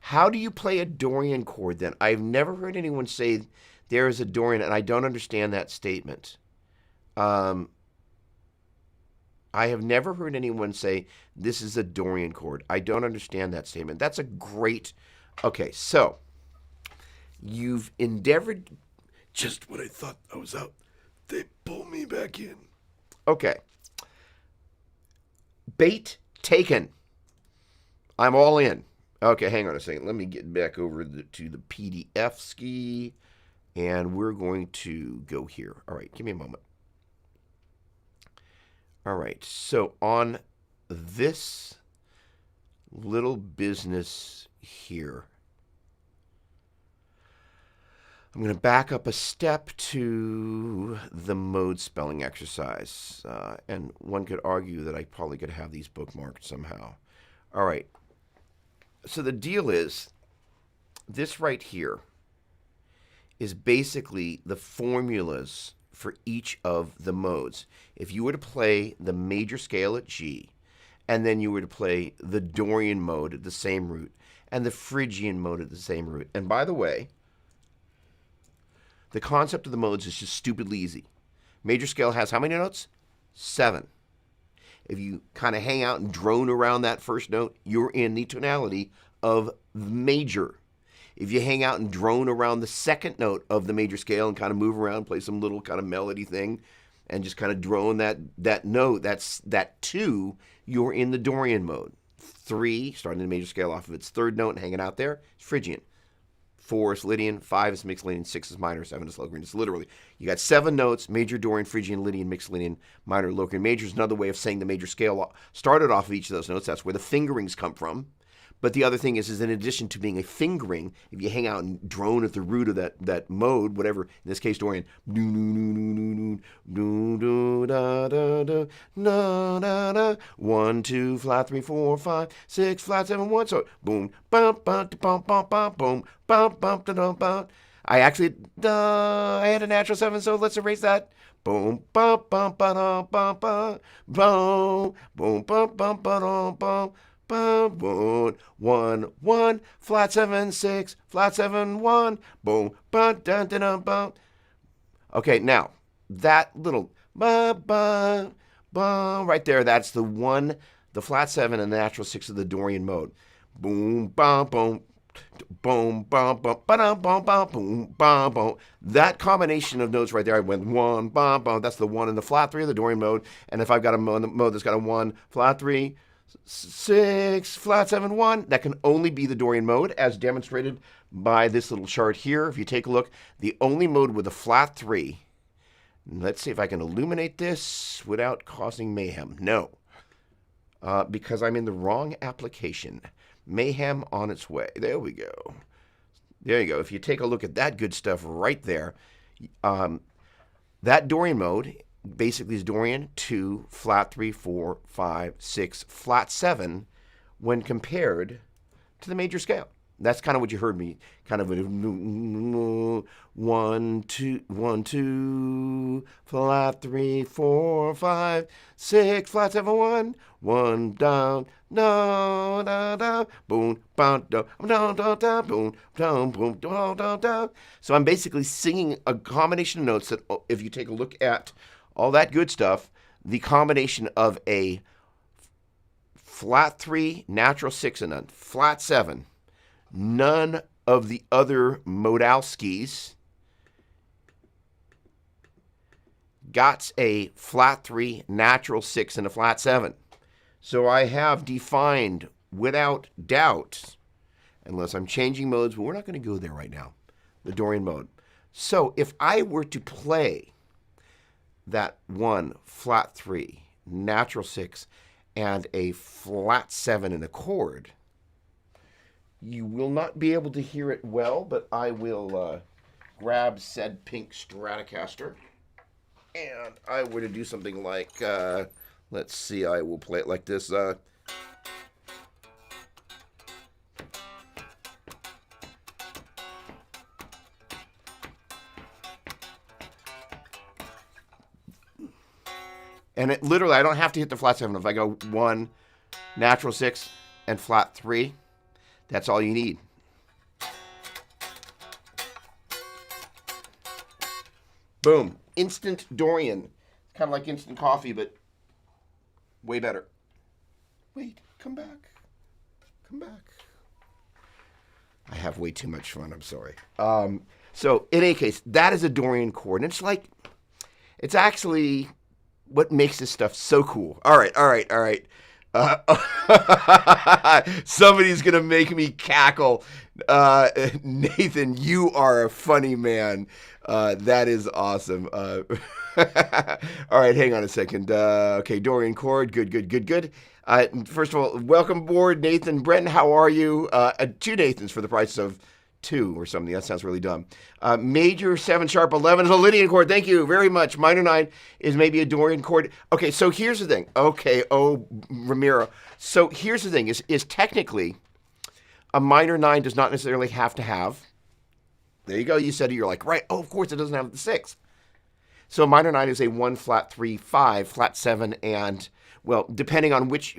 How do you play a Dorian chord then? I've never heard anyone say there is a Dorian, and I don't understand that statement. I have never heard anyone say this is a Dorian chord. I don't understand that statement. That's a great... Okay, so you've endeavored... Just when I thought I was out, they pull me back in. Okay. Bait taken. I'm all in. Okay, hang on a second. Let me get back over to the PDF ski, and we're going to go here. All right, give me a moment. All right, so on this little business here, I'm going to back up a step to the mode spelling exercise. And one could argue that I probably could have these bookmarked somehow. All right. So the deal is, this right here is basically the formulas for each of the modes. If you were to play the major scale at G, and then you were to play the Dorian mode at the same root, and the Phrygian mode at the same root. And by the way, the concept of the modes is just stupidly easy. Major scale has how many notes? 7. If you kind of hang out and drone around that first note, you're in the tonality of major. If you hang out and drone around the second note of the major scale and kind of move around, play some little kind of melody thing, and just kind of drone that note, that 2, you're in the Dorian mode. 3, starting the major scale off of its third note and hanging out there, is Phrygian. 4 is Lydian, 5 is mixed Lydian, 6 is minor, 7 is Locrian. It's literally, you got 7 notes, major, Dorian, Phrygian, Lydian, mixed Lydian, minor, Locrian. Major is another way of saying the major scale started off of each of those notes. That's where the fingerings come from. But the other thing is in addition to being a fingering, if you hang out and drone at the root of that mode, whatever, in this case Dorian, 1, 2, flat, 3, 4, 5, 6, flat, 7, 1, so boom, bum, bum, bum, bum, bum, boom, bum, bum, bum, bum. I actually, I had a natural 7, so let's erase that. Boom, bum, bum, bum, bum, bum, boom, boom, bum, bum, bum, bum. 1, 1, flat 7, 6, flat 7, 1, boom, dun, dun, dun, dun, dun. Okay, now that little right there, that's the 1, the flat 7, and the natural 6 of the Dorian mode. Boom, bum, boom, boom, bum, bum, ba-dum, bum, bum, boom, bum, boom. That combination of notes right there, I went 1, bum, bum. That's the 1 in the flat 3 of the Dorian mode. And if I've got a mode that's got a 1, flat 3, 6, flat 7, 1. That can only be the Dorian mode, as demonstrated by this little chart here. If you take a look, the only mode with a flat 3. Let's see if I can illuminate this without causing mayhem. No, because I'm in the wrong application. Mayhem on its way. There we go. There you go. If you take a look at that good stuff right there, that Dorian mode basically is Dorian 2, flat 3, 4, 5, 6, flat 7 when compared to the major scale. That's kind of what you heard me kind of 1, 2, 1, 2, flat 3, 4, 5, 6, flat 7, 1, 1 down, no, da, da, boom, ba, da, da, da, da, boom, down, boom, da, da, da. So I'm basically singing a combination of notes that, if you take a look at all that good stuff, the combination of a flat 3, natural 6, and a flat 7. None of the other Modalskis got a flat 3, natural 6, and a flat 7. So I have defined without doubt, unless I'm changing modes, but we're not going to go there right now, the Dorian mode. So if I were to play that 1, flat 3, natural 6, and a flat 7 in a chord, you will not be able to hear it well, but I will grab said pink Stratocaster, and I were to do something like, let's see, I will play it like this. And it literally, I don't have to hit the flat 7. If I go 1, natural 6, and flat 3, that's all you need. Boom. Instant Dorian. It's kind of like instant coffee, but way better. Wait, come back. Come back. I have way too much fun, I'm sorry. So, in any case, that is a Dorian chord. And it's like, it's actually what makes this stuff so cool. All right. Somebody's going to make me cackle. Nathan, you are a funny man. That is awesome. All right, hang on a second. Okay, Dorian chord. Good. First of all, welcome aboard, Nathan. Brenton, how are you? 2 Nathans for the price of 2 or something. That sounds really dumb. Major 7 sharp 11 is a Lydian chord. Thank you very much. Minor 9 is maybe a Dorian chord. Okay, so here's the thing. Okay, Ramiro. So here's the thing. Is technically a minor 9 does not necessarily have to have. There you go. You said it. You're like, right. Oh, of course it doesn't have the 6. So a minor 9 is a 1, flat 3, 5, flat 7, and, well, depending on which...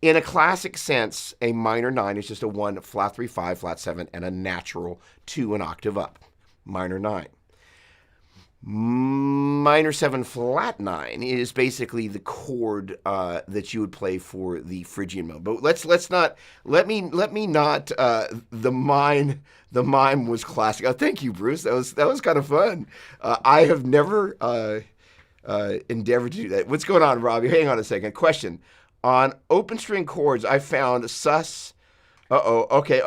in a classic sense, a minor 9 is just a 1, flat 3, 5, flat 7, and a natural 2 an octave up. Minor 9. Minor 7, flat 9 is basically the chord that you would play for the Phrygian mode. But let me not. The mime was classic. Oh, thank you, Bruce. That was kind of fun. I have never endeavored to do that. What's going on, Robbie? Hang on a second. Question. On open string chords, I found sus. Okay.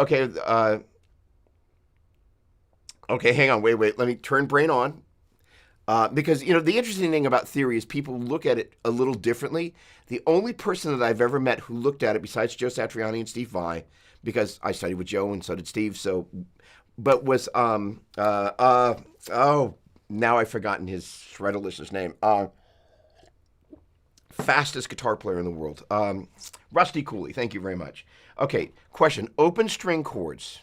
Okay, hang on. Wait. Let me turn brain on. Because, the interesting thing about theory is people look at it a little differently. The only person that I've ever met who looked at it, besides Joe Satriani and Steve Vai, because I studied with Joe and so did Steve, but was, now I've forgotten his shredderlicious name. Fastest guitar player in the world. Rusty Cooley, thank you very much. Okay, question. Open string chords.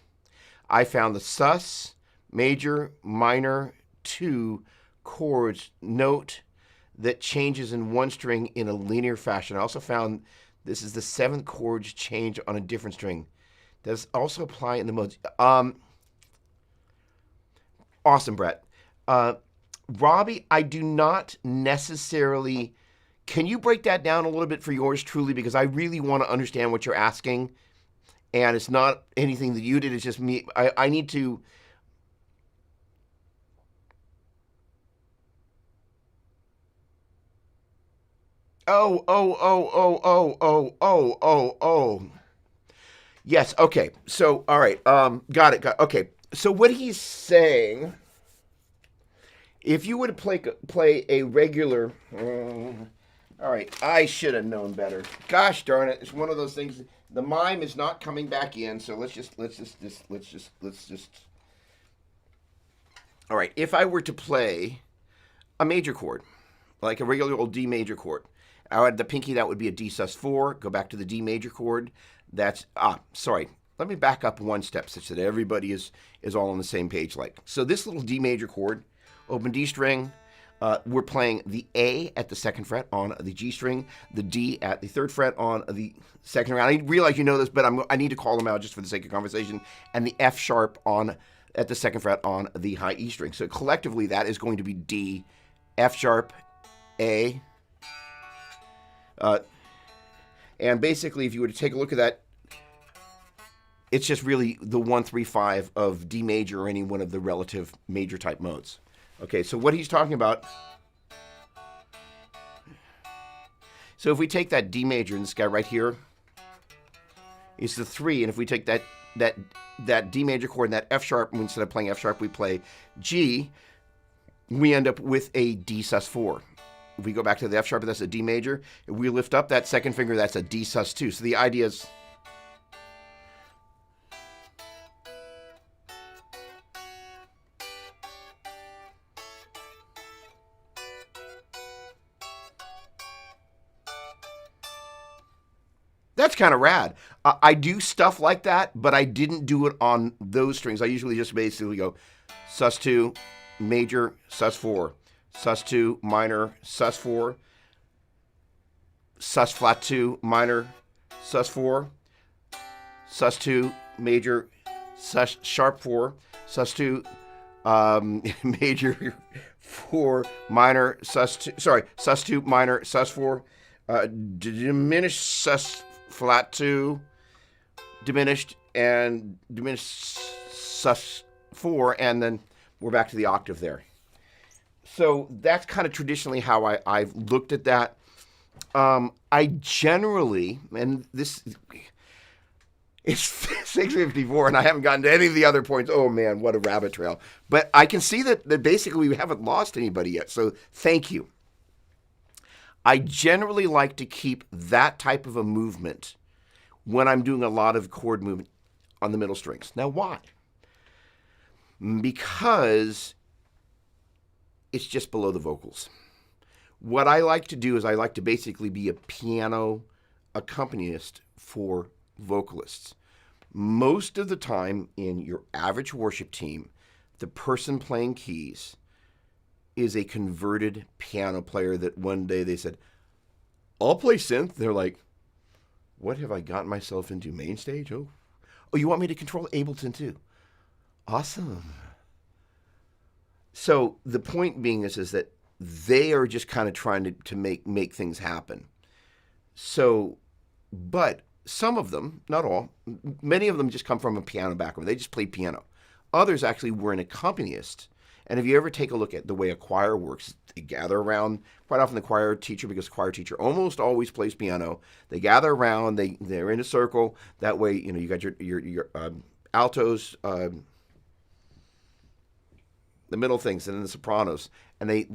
I found the sus, major, minor, 2 chords note that changes in one string in a linear fashion. I also found this is the 7th chord change on a different string. Does also apply in the modes. Awesome, Brett. Robbie, I do not necessarily... Can you break that down a little bit for yours truly? Because I really want to understand what you're asking. And it's not anything that you did. It's just me. I need to... Oh. Yes, okay. So, all right. Got it. Okay. So what he's saying, if you would play a regular... all right, I should have known better. Gosh darn it. It's one of those things. The mime is not coming back in, so let's just... All right, if I were to play a major chord, like a regular old D major chord. Out of the pinky, that would be a D sus4. Go back to the D major chord. That's, sorry. Let me back up one step such that everybody is all on the same page. Like, so this little D major chord, open D string, we're playing the A at the 2nd fret on the G string, the D at the 3rd fret on the 2nd fret. I realize you know this, but I need to call them out just for the sake of conversation, and the F sharp at the 2nd fret on the high E string. So collectively, that is going to be D, F sharp, A. And basically, if you were to take a look at that, it's just really the 1, 3, 5 of D major or any one of the relative major type modes. Okay, so what he's talking about. So if we take that D major, and this guy right here is the 3, and if we take that D major chord and that F sharp, and instead of playing F sharp, we play G, we end up with a D sus4. If we go back to the F sharp, that's a D major. If we lift up that 2nd finger, that's a D sus2. So the idea is, that's kind of rad. I do stuff like that, but I didn't do it on those strings. I usually just basically go sus2, major, sus4, sus2, minor, sus4, sus flat 2, minor, sus4, sus2, major, sus sharp 4, sus2, major 4, minor, sus2, minor, sus4, diminished sus flat 2, diminished sus 4, and then we're back to the octave there. So that's kind of traditionally how I've looked at that. I generally, and this, it's 6:54 and I haven't gotten to any of the other points. Oh man, what a rabbit trail. But I can see that basically we haven't lost anybody yet. So thank you. I generally like to keep that type of a movement when I'm doing a lot of chord movement on the middle strings. Now, why? Because it's just below the vocals. What I like to do is I like to basically be a piano accompanist for vocalists. Most of the time in your average worship team, the person playing keys is a converted piano player that one day they said, I'll play synth. They're like, what have I gotten myself into? Main stage? Oh, you want me to control Ableton too? Awesome. So the point being is that they are just kind of trying to make things happen. So, but some of them, not all, many of them just come from a piano background. They just play piano. Others actually were an accompanist. And if you ever take a look at the way a choir works, they gather around, quite often the choir teacher, because the choir teacher almost always plays piano, they gather around, they're in a circle. That way, you got your altos, the middle things, and then the sopranos, and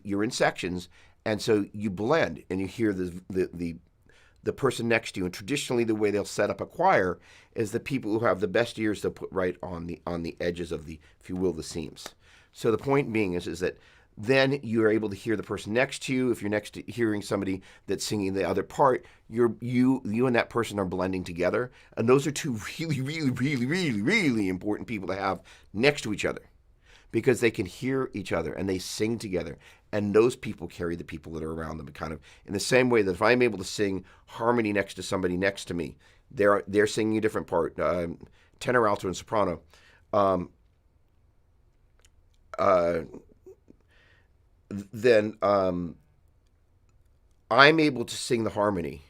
you're in sections, and so you blend, and you hear the person next to you. And traditionally, the way they'll set up a choir is the people who have the best ears they'll put right on the edges of the, if you will, the seams. So the point being is that then you're able to hear the person next to you. If you're next to hearing somebody that's singing the other part, you and that person are blending together. And those are two really, really, really, really, really important people to have next to each other, because they can hear each other and they sing together. And those people carry the people that are around them, kind of in the same way that if I'm able to sing harmony next to somebody next to me, they're singing a different part, tenor, alto, and soprano. Then I'm able to sing the harmony.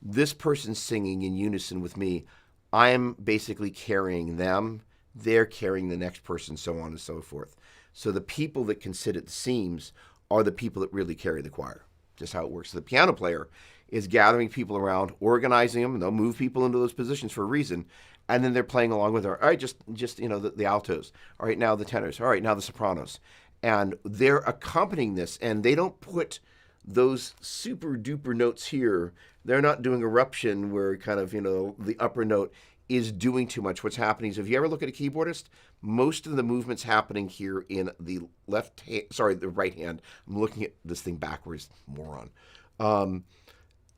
This person's singing in unison with me. I'm basically carrying them. They're carrying the next person, so on and so forth. So the people that can sit at the seams are the people that really carry the choir. Just how it works. So the piano player is gathering people around, organizing them, and they'll move people into those positions for a reason. And then they're playing along with her. All right, just the altos. All right, now the tenors. All right, now the sopranos. And they're accompanying this, and they don't put those super duper notes here. They're not doing eruption where kind of, the upper note is doing too much. What's happening is, if you ever look at a keyboardist, most of the movement's happening here in the left hand, sorry, the right hand. I'm looking at this thing backwards, moron. And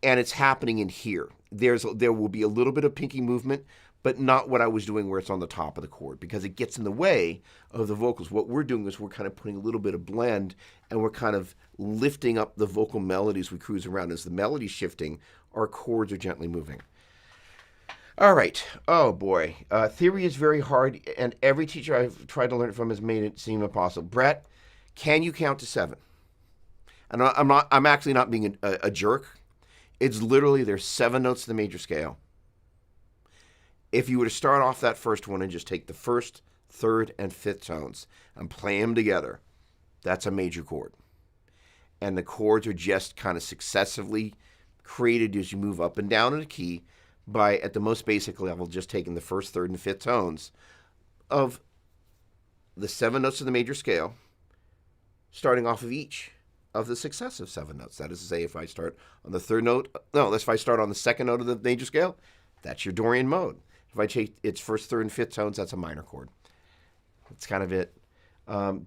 it's happening in here. There will be a little bit of pinky movement, but not what I was doing where it's on the top of the chord, because it gets in the way of the vocals. What we're doing is we're kind of putting a little bit of blend, and we're kind of lifting up the vocal melodies we cruise around. As the melody's shifting, our chords are gently moving. All right. Oh, boy. Theory is very hard, and every teacher I've tried to learn it from has made it seem impossible. Brett, can you count to 7? And I'm actually not being a jerk. It's literally, there's 7 notes in the major scale. If you were to start off that first one and just take the first, third, and fifth tones and play them together, that's a major chord. And the chords are just kind of successively created as you move up and down in a key by, at the most basic level, just taking the first, third, and fifth tones of the 7 notes of the major scale, starting off of each of the successive 7 notes. That is to say, if I start on the third note, if I start on the second note of the major scale, that's your Dorian mode. If I take its first, third, and fifth tones, that's a minor chord. That's kind of it.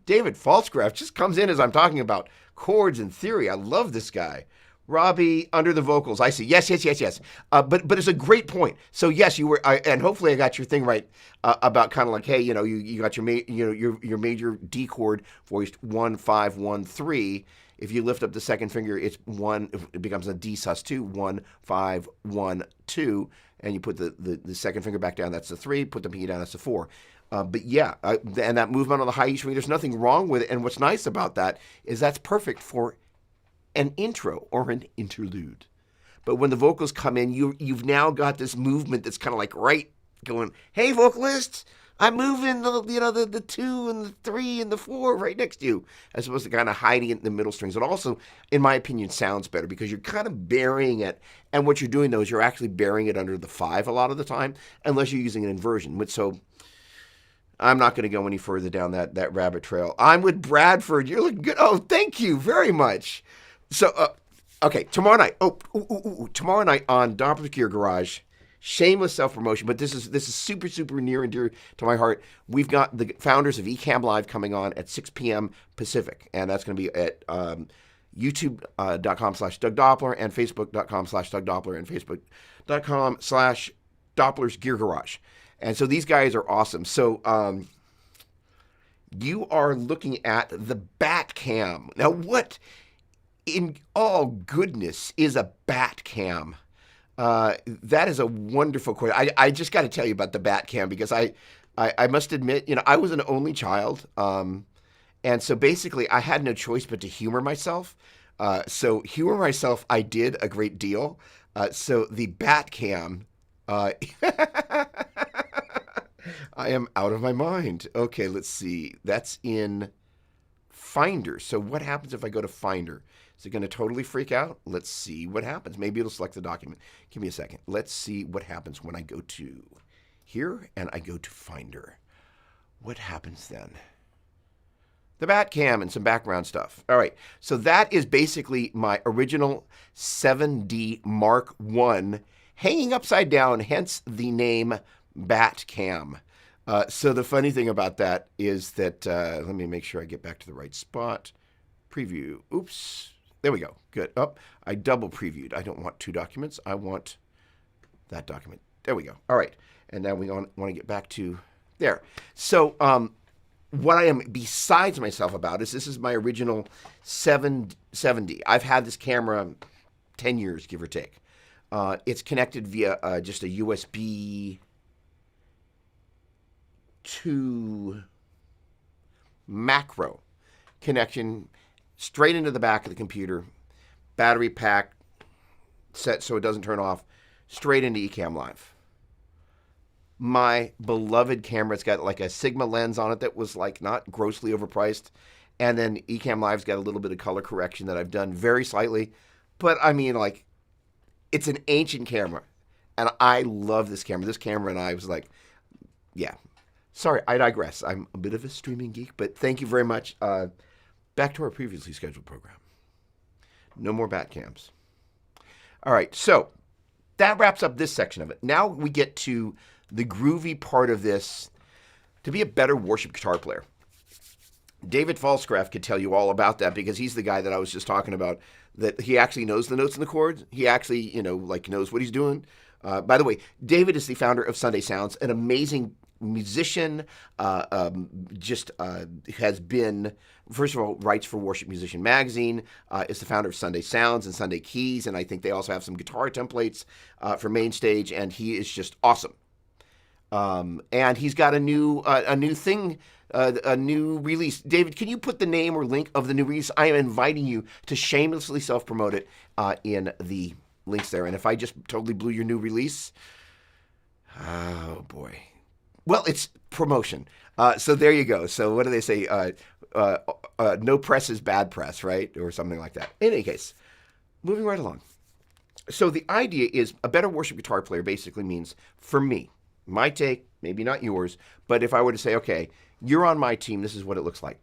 David Falsgraf just comes in as I'm talking about chords and theory. I love this guy. Robbie, under the vocals. I see. Yes. But it's a great point. So yes, you were, and hopefully I got your thing right about kind of like, hey, you got your major D chord voiced 1 5 1 3. If you lift up the second finger, it's 1. It becomes a D sus2, 1 5 1 2, and you put the second finger back down. That's the 3. Put the pinky down. That's the 4. But yeah, and that movement on the high E string, there's nothing wrong with it. And what's nice about that is that's perfect for an intro or an interlude. But when the vocals come in, you've now got this movement that's kind of like right going, hey, vocalists, I'm moving the 2 and the 3 and the 4 right next to you, as opposed to kind of hiding it in the middle strings. It also, in my opinion, sounds better because you're kind of burying it. And what you're doing, though, is you're actually burying it under the 5 a lot of the time, unless you're using an inversion. So I'm not going to go any further down that rabbit trail. I'm with Bradford. You're looking good. Oh, thank you very much. So, okay, tomorrow night. Tomorrow night on Doppler's Gear Garage. Shameless self-promotion, but this is super, super near and dear to my heart. We've got the founders of Ecamm Live coming on at 6 p.m. Pacific, and that's going to be at youtube.com/Doug Doppler and facebook.com/Doug Doppler and facebook.com/Doppler's Gear Garage. And so these guys are awesome. So you are looking at the Bat Cam. Now, what in all goodness is a Bat Cam? That is a wonderful question. I just got to tell you about the Bat Cam because I must admit, I was an only child. And so basically I had no choice but to humor myself. So humor myself, I did a great deal. So the Bat Cam, I am out of my mind. Okay, let's see. That's in Finder. So what happens if I go to Finder? Is it going to totally freak out? Let's see what happens. Maybe it'll select the document. Give me a second. Let's see what happens when I go to here and I go to Finder. What happens then? The Bat Cam and some background stuff. All right. So that is basically my original 7D Mark I hanging upside down, hence the name Bat Cam. So the funny thing about that is that, let me make sure I get back to the right spot. Preview. Oops. There we go. Good. Oh, I double previewed. I don't want 2 documents. I want that document. There we go. All right. And now we want to get back to there. So what I am besides myself about is this is my original 770. I've had this camera 10 years, give or take. It's connected via just a USB to macro connection straight into the back of the computer, battery pack set so it doesn't turn off, straight into Ecamm Live. My beloved camera, it's got like a Sigma lens on it that was like not grossly overpriced, and then Ecamm Live's got a little bit of color correction that I've done very slightly, but I mean, like, it's an ancient camera, and I love this camera. This camera and I was like, yeah. Sorry, I digress. I'm a bit of a streaming geek, but thank you very much. Back to our previously scheduled program. No more Bat Cams. All right, so that wraps up this section of it. Now we get to the groovy part of this to be a better worship guitar player. David Falsgraf could tell you all about that because he's the guy that I was just talking about, that he actually knows the notes and the chords. He actually, knows what he's doing. By the way, David is the founder of Sunday Sounds, an amazing musician, has been, first of all, writes for Worship Musician Magazine, is the founder of Sunday Sounds and Sunday Keys, and I think they also have some guitar templates for Mainstage, and he is just awesome. And he's got a new thing, a new release. David, can you put the name or link of the new release? I am inviting you to shamelessly self-promote it in the links there. And if I just totally blew your new release, oh boy. Well, it's promotion. So there you go. So what do they say? No press is bad press, right? Or something like that. In any case, moving right along. So the idea is a better worship guitar player basically means, for me, my take, maybe not yours, but if I were to say, okay, you're on my team, this is what it looks like.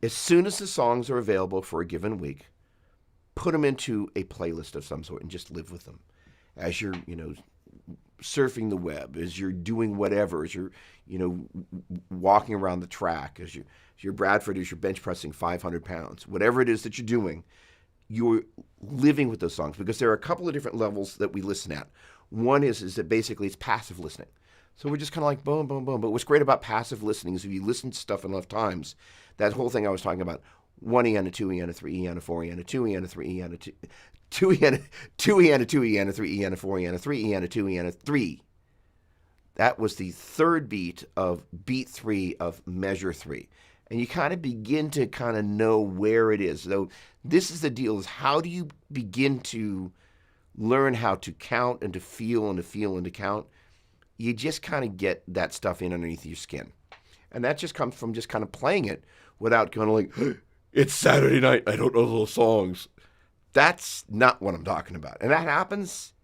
As soon as the songs are available for a given week, put them into a playlist of some sort and just live with them. As you're, surfing the web, as you're doing whatever, as you're, walking around the track, as you're Bradford, as you're bench pressing 500 pounds, whatever it is that you're doing, you're living with those songs, because there are a couple of different levels that we listen at. One is that basically it's passive listening. So we're just kind of like boom, boom, boom. But what's great about passive listening is if you listen to stuff enough times, that whole thing I was talking about, 1 E and a 2 E and a 3 E and a 4 E and a 2 E and a 3 E and a 2 E and a 2 E and a 2 E and a 3 E and a 4 E and a 3 E and a 2 E and a 3. That was the third beat of beat 3 of measure 3. And you kind of begin to kind of know where it is. So this is the deal, is how do you begin to learn how to count and to feel and to feel and to count? You just kind of get that stuff in underneath your skin. And that just comes from just kind of playing it without kind of like, it's Saturday night, I don't know those songs. That's not what I'm talking about. And that happens,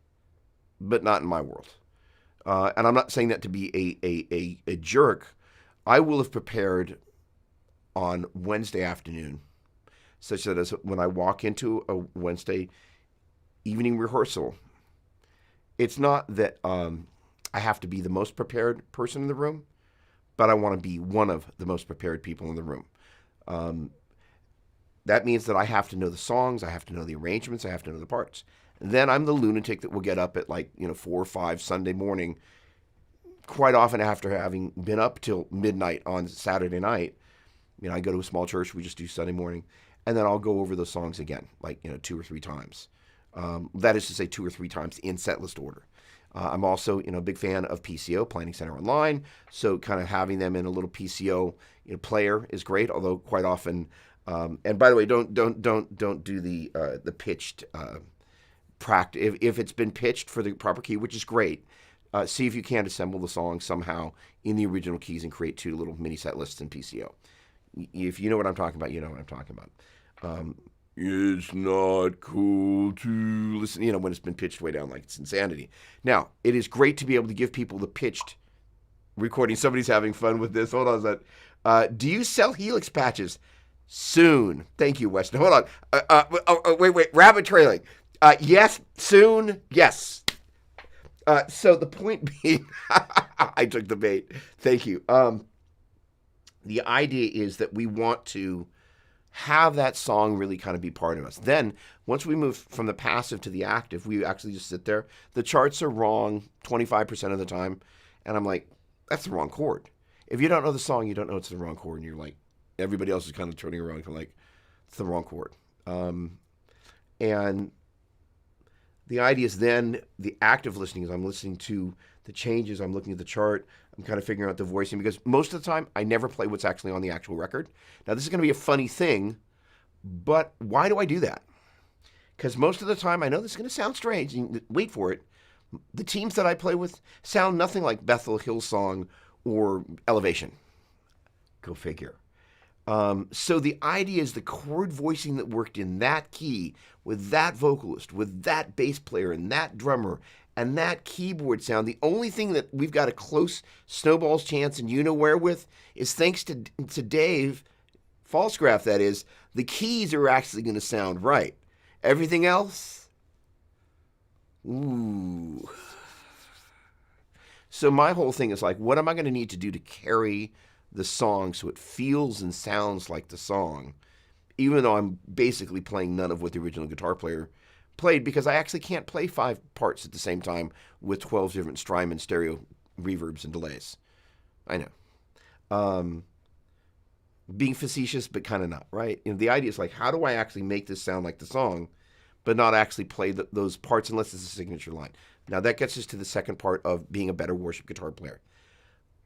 but not in my world. And I'm not saying that to be a jerk. I will have prepared on Wednesday afternoon, such that as when I walk into a Wednesday evening rehearsal, it's not that I have to be the most prepared person in the room, but I want to be one of the most prepared people in the room. That means that I have to know the songs, I have to know the arrangements, I have to know the parts. And then I'm the lunatic that will get up at 4 or 5 Sunday morning, quite often after having been up till midnight on Saturday night. I go to a small church, we just do Sunday morning, and then I'll go over those songs again, 2 or 3 times. That is to say 2 or 3 times in set list order. I'm also, a big fan of PCO, Planning Center Online. So kind of having them in a little PCO player is great. Although quite often, and by the way, don't do the pitched practice. If it's been pitched for the proper key, which is great, see if you can't assemble the song somehow in the original keys and create 2 little mini set lists in PCO. If you know what I'm talking about, you know what I'm talking about. It's not cool to listen, when it's been pitched way down like it's insanity. Now, it is great to be able to give people the pitched recording. Somebody's having fun with this. Hold on a sec. Do you sell Helix patches? Soon. Thank you, Weston. Hold on. Wait. Rabbit trailing. Yes, soon. Yes. So the point being, I took the bait. Thank you. The idea is that we want to have that song really kind of be part of us. Then, once we move from the passive to the active, we actually just sit there. The charts are wrong 25% of the time, and I'm like, that's the wrong chord. If you don't know the song, you don't know it's the wrong chord, and you're like, everybody else is kind of turning around, kind of like, it's the wrong chord. And the idea is then the active listening is I'm listening to the changes, I'm looking at the chart, I'm kind of figuring out the voicing, because most of the time I never play what's actually on the actual record. Now this is going to be a funny thing, but why do I do that? Because most of the time, I know this is going to sound strange, wait for it, the teams that I play with sound nothing like Bethel, Hillsong, or Elevation. Go figure. So the idea is the chord voicing that worked in that key, with that vocalist, with that bass player, and that drummer, and that keyboard sound, the only thing that we've got a close snowball's chance and you know where with is thanks to Dave Falsgraf, that is, the keys are actually going to sound right. Everything else, ooh. So my whole thing is like, what am I going to need to do to carry the song so it feels and sounds like the song, even though I'm basically playing none of what the original guitar player played, because I actually can't play 5 parts at the same time with 12 different Strymon stereo reverbs and delays. I know. Um, Being facetious, but kind of not, right? The idea is like, how do I actually make this sound like the song, but not actually play those parts unless it's a signature line? Now that gets us to the second part of being a better worship guitar player.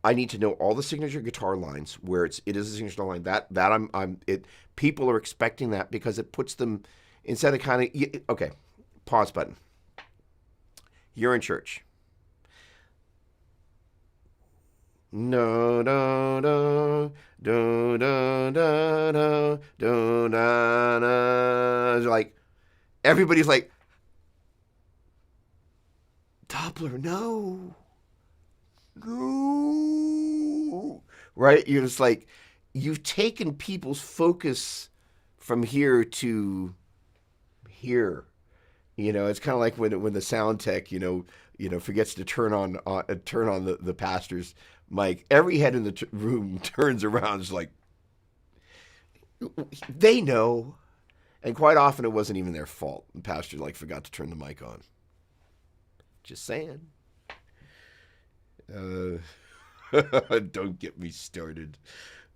I need to know all the signature guitar lines where it is a signature line. That I'm it. People are expecting that because it puts them instead of kind of okay. Pause button. You're in church. No, no, no, do, do, do, do, do, da, da. Like everybody's like, Doppler, no, no, right? You're just like, you've taken people's focus from here to here. It's kind of like when the sound tech, forgets to turn on the pastor's mic. Every head in the room turns around. It's like they know, and quite often it wasn't even their fault. The pastor forgot to turn the mic on. Just saying. Don't get me started.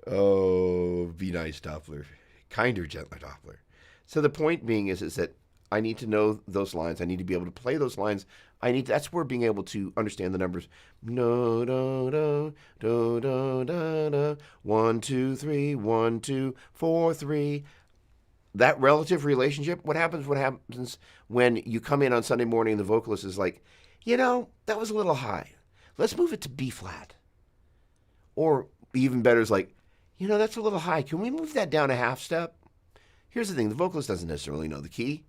Oh, be nice, Doppler. Kinder, gentler, Doppler. So the point being is that I need to know those lines. I need to be able to play those lines. That's where being able to understand the numbers. No, no, no, do, do, da, da. 1, 2, 3, 1, 2, 4, 3. That relative relationship. What happens when you come in on Sunday morning and the vocalist is like, that was a little high. Let's move it to B flat. Or even better is like, that's a little high. Can we move that down a half step? Here's the thing. The vocalist doesn't necessarily know the key.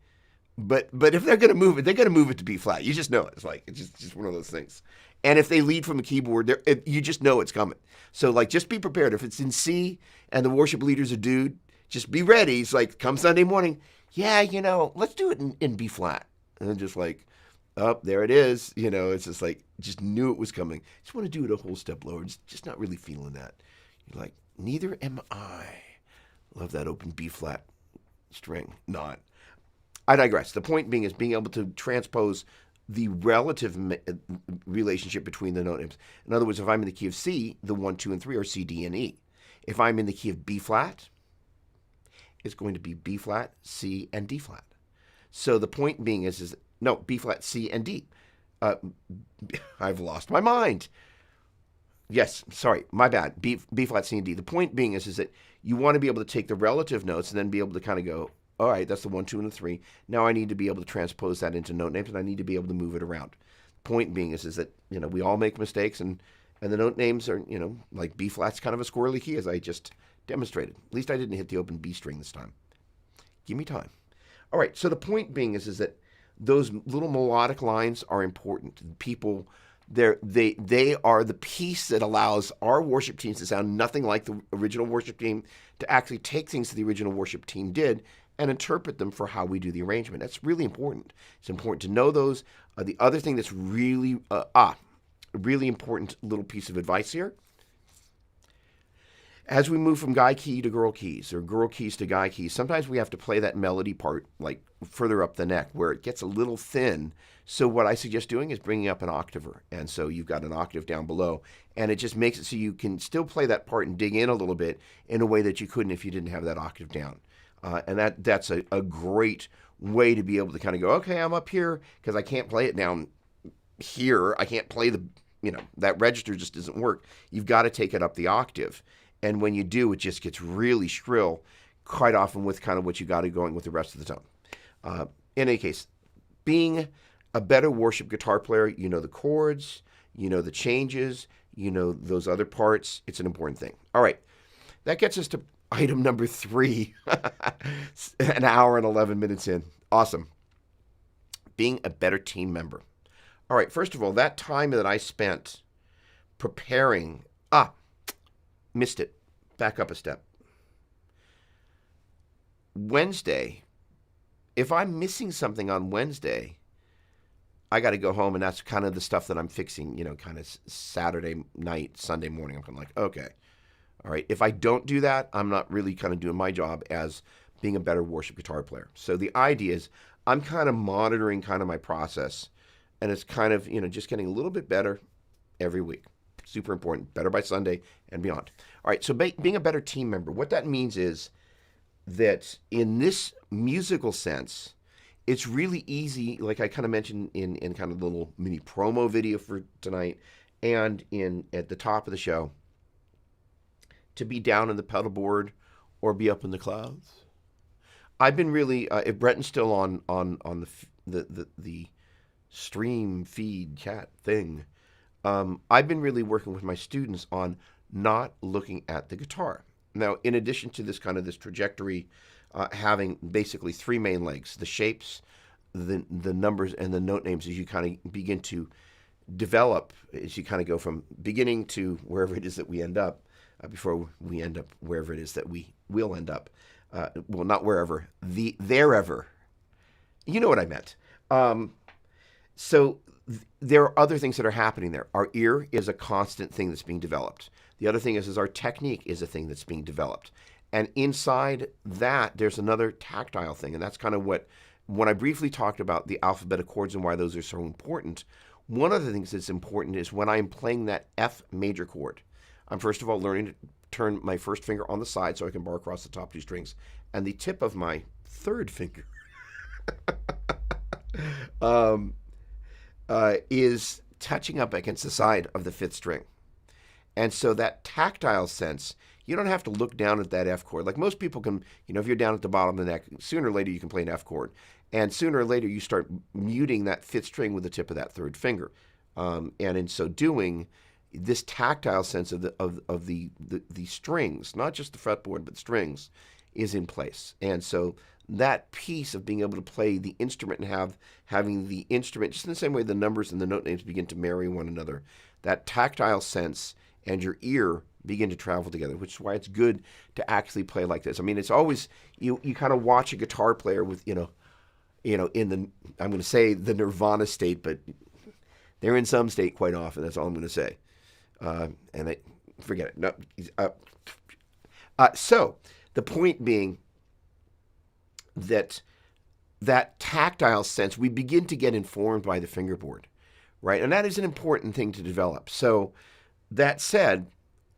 But if they're going to move it, they're going to move it to B flat. You just know it. It's just one of those things. And if they lead from a keyboard, you just know it's coming. So just be prepared. If it's in C and the worship leader's a dude, just be ready. It's like, come Sunday morning, yeah, let's do it in B flat. And then just there it is. It's just just knew it was coming. Just want to do it a whole step lower. Just not really feeling that. You're like, neither am I. Love that open B flat string. Not. I digress. The point being is being able to transpose the relative relationship between the note names. In other words, if I'm in the key of C, the 1, 2, and 3 are C, D, and E. If I'm in the key of B flat, it's going to be B flat, C, and D flat. So the point being is no, B flat, C, and D. I've lost my mind. Yes, sorry, my bad. B flat, C, and D. The point being is that you want to be able to take the relative notes and then be able to kind of go, all right, that's the 1, 2, and the 3. Now I need to be able to transpose that into note names, and I need to be able to move it around. Point being is that we all make mistakes, and the note names are like B flat's kind of a squirrely key, as I just demonstrated. At least I didn't hit the open B string this time. Give me time. All right. So the point being is that those little melodic lines are important. People, they are the piece that allows our worship teams to sound nothing like the original worship team, to actually take things that the original worship team did and interpret them for how we do the arrangement. That's really important. It's important to know those. The other thing that's really important little piece of advice here. As we move from guy key to girl keys or girl keys to guy keys, sometimes we have to play that melody part further up the neck where it gets a little thin. So what I suggest doing is bringing up an octaver. And so you've got an octave down below, and it just makes it so you can still play that part and dig in a little bit in a way that you couldn't if you didn't have that octave down. And that's a great way to be able to kind of go, okay, I'm up here because I can't play it down here. I can't play that register just doesn't work. You've got to take it up the octave. And when you do, it just gets really shrill, quite often with kind of what you got going with the rest of the tone. In any case, being a better worship guitar player, the chords, the changes, those other parts. It's an important thing. All right, that gets us to item number 3, an hour and 11 minutes in. Awesome. Being a better team member. All right, first of all, that time that I spent preparing, missed it. Back up a step. Wednesday, if I'm missing something on Wednesday, I got to go home, and that's kind of the stuff that I'm fixing, kind of Saturday night, Sunday morning. I'm kind of like, okay, all right. If I don't do that, I'm not really kind of doing my job as being a better worship guitar player. So the idea is I'm kind of monitoring kind of my process, and it's kind of, just getting a little bit better every week. Super important. Better by Sunday and beyond. All right. So being a better team member, what that means is that in this musical sense, it's really easy, like I kind of mentioned in kind of the little mini promo video for tonight and at the top of the show, to be down in the pedal board or be up in the clouds. I've been really, if Brenton's still on the stream feed chat thing, I've been really working with my students on not looking at the guitar. Now, in addition to this trajectory, having basically three main legs: the shapes, the numbers, and the note names, as you kind of begin to develop, as you kind of go from beginning to wherever it is that we end up, before we end up wherever it is that we will end up. Well, not wherever, therever. You know what I meant. So there are other things that are happening there. Our ear is a constant thing that's being developed. The other thing is our technique is a thing that's being developed. And inside that, there's another tactile thing. And that's kind of when I briefly talked about the alphabet of chords and why those are so important, one of the things that's important is when I'm playing that F major chord, I'm first of all learning to turn my first finger on the side so I can bar across the top two strings, and the tip of my third finger is touching up against the side of the fifth string. And so that tactile sense, you don't have to look down at that F chord. Like most people can, if you're down at the bottom of the neck, sooner or later you can play an F chord. And sooner or later you start muting that fifth string with the tip of that third finger. And in so doing, this tactile sense of the strings, not just the fretboard, but strings, is in place. And so that piece of being able to play the instrument and having the instrument, just in the same way the numbers and the note names begin to marry one another, that tactile sense and your ear begin to travel together, which is why it's good to actually play like this. I mean, it's always, you kind of watch a guitar player with, in the, I'm going to say the nirvana state, but they're in some state quite often. That's all I'm going to say. And forget it. No. So the point being that tactile sense, we begin to get informed by the fingerboard, right? And that is an important thing to develop. So that said,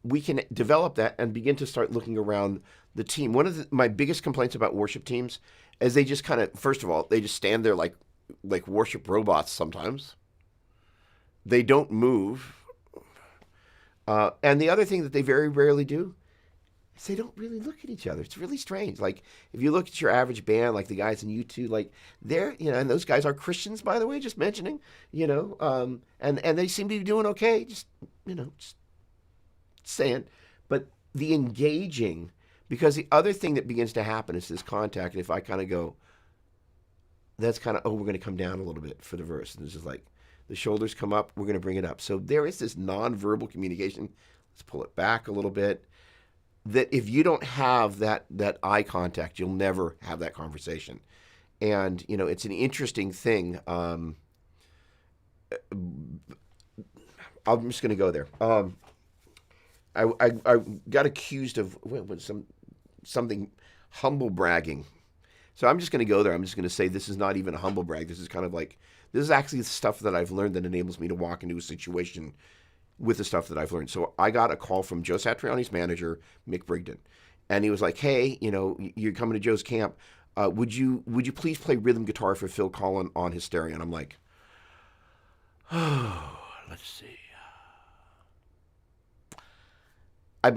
we can develop that and begin to start looking around the team. One of my biggest complaints about worship teams is they just kind of, first of all, they just stand there like worship robots sometimes. They don't move. And the other thing that they very rarely do is they don't really look at each other. It's really strange. Like if you look at your average band, like the guys in U2, like they're, and those guys are Christians, by the way, just mentioning, and they seem to be doing okay. Just saying. But the engaging, because the other thing that begins to happen is this contact. If I kind of go, that's kind of, we're going to come down a little bit for the verse. And it's just like, the shoulders come up, we're going to bring it up. So there is this nonverbal communication. Let's pull it back a little bit. That if you don't have that eye contact, you'll never have that conversation. And, it's an interesting thing. I'm just going to go there. I got accused of something humble bragging. So I'm just going to go there. I'm just going to say this is not even a humble brag. This is kind of like, this is actually the stuff that I've learned that enables me to walk into a situation with the stuff that I've learned. So I got a call from Joe Satriani's manager, Mick Brigden. And he was like, hey, you're coming to Joe's camp. Would you please play rhythm guitar for Phil Collin on his stereo? And I'm like, oh, let's see. I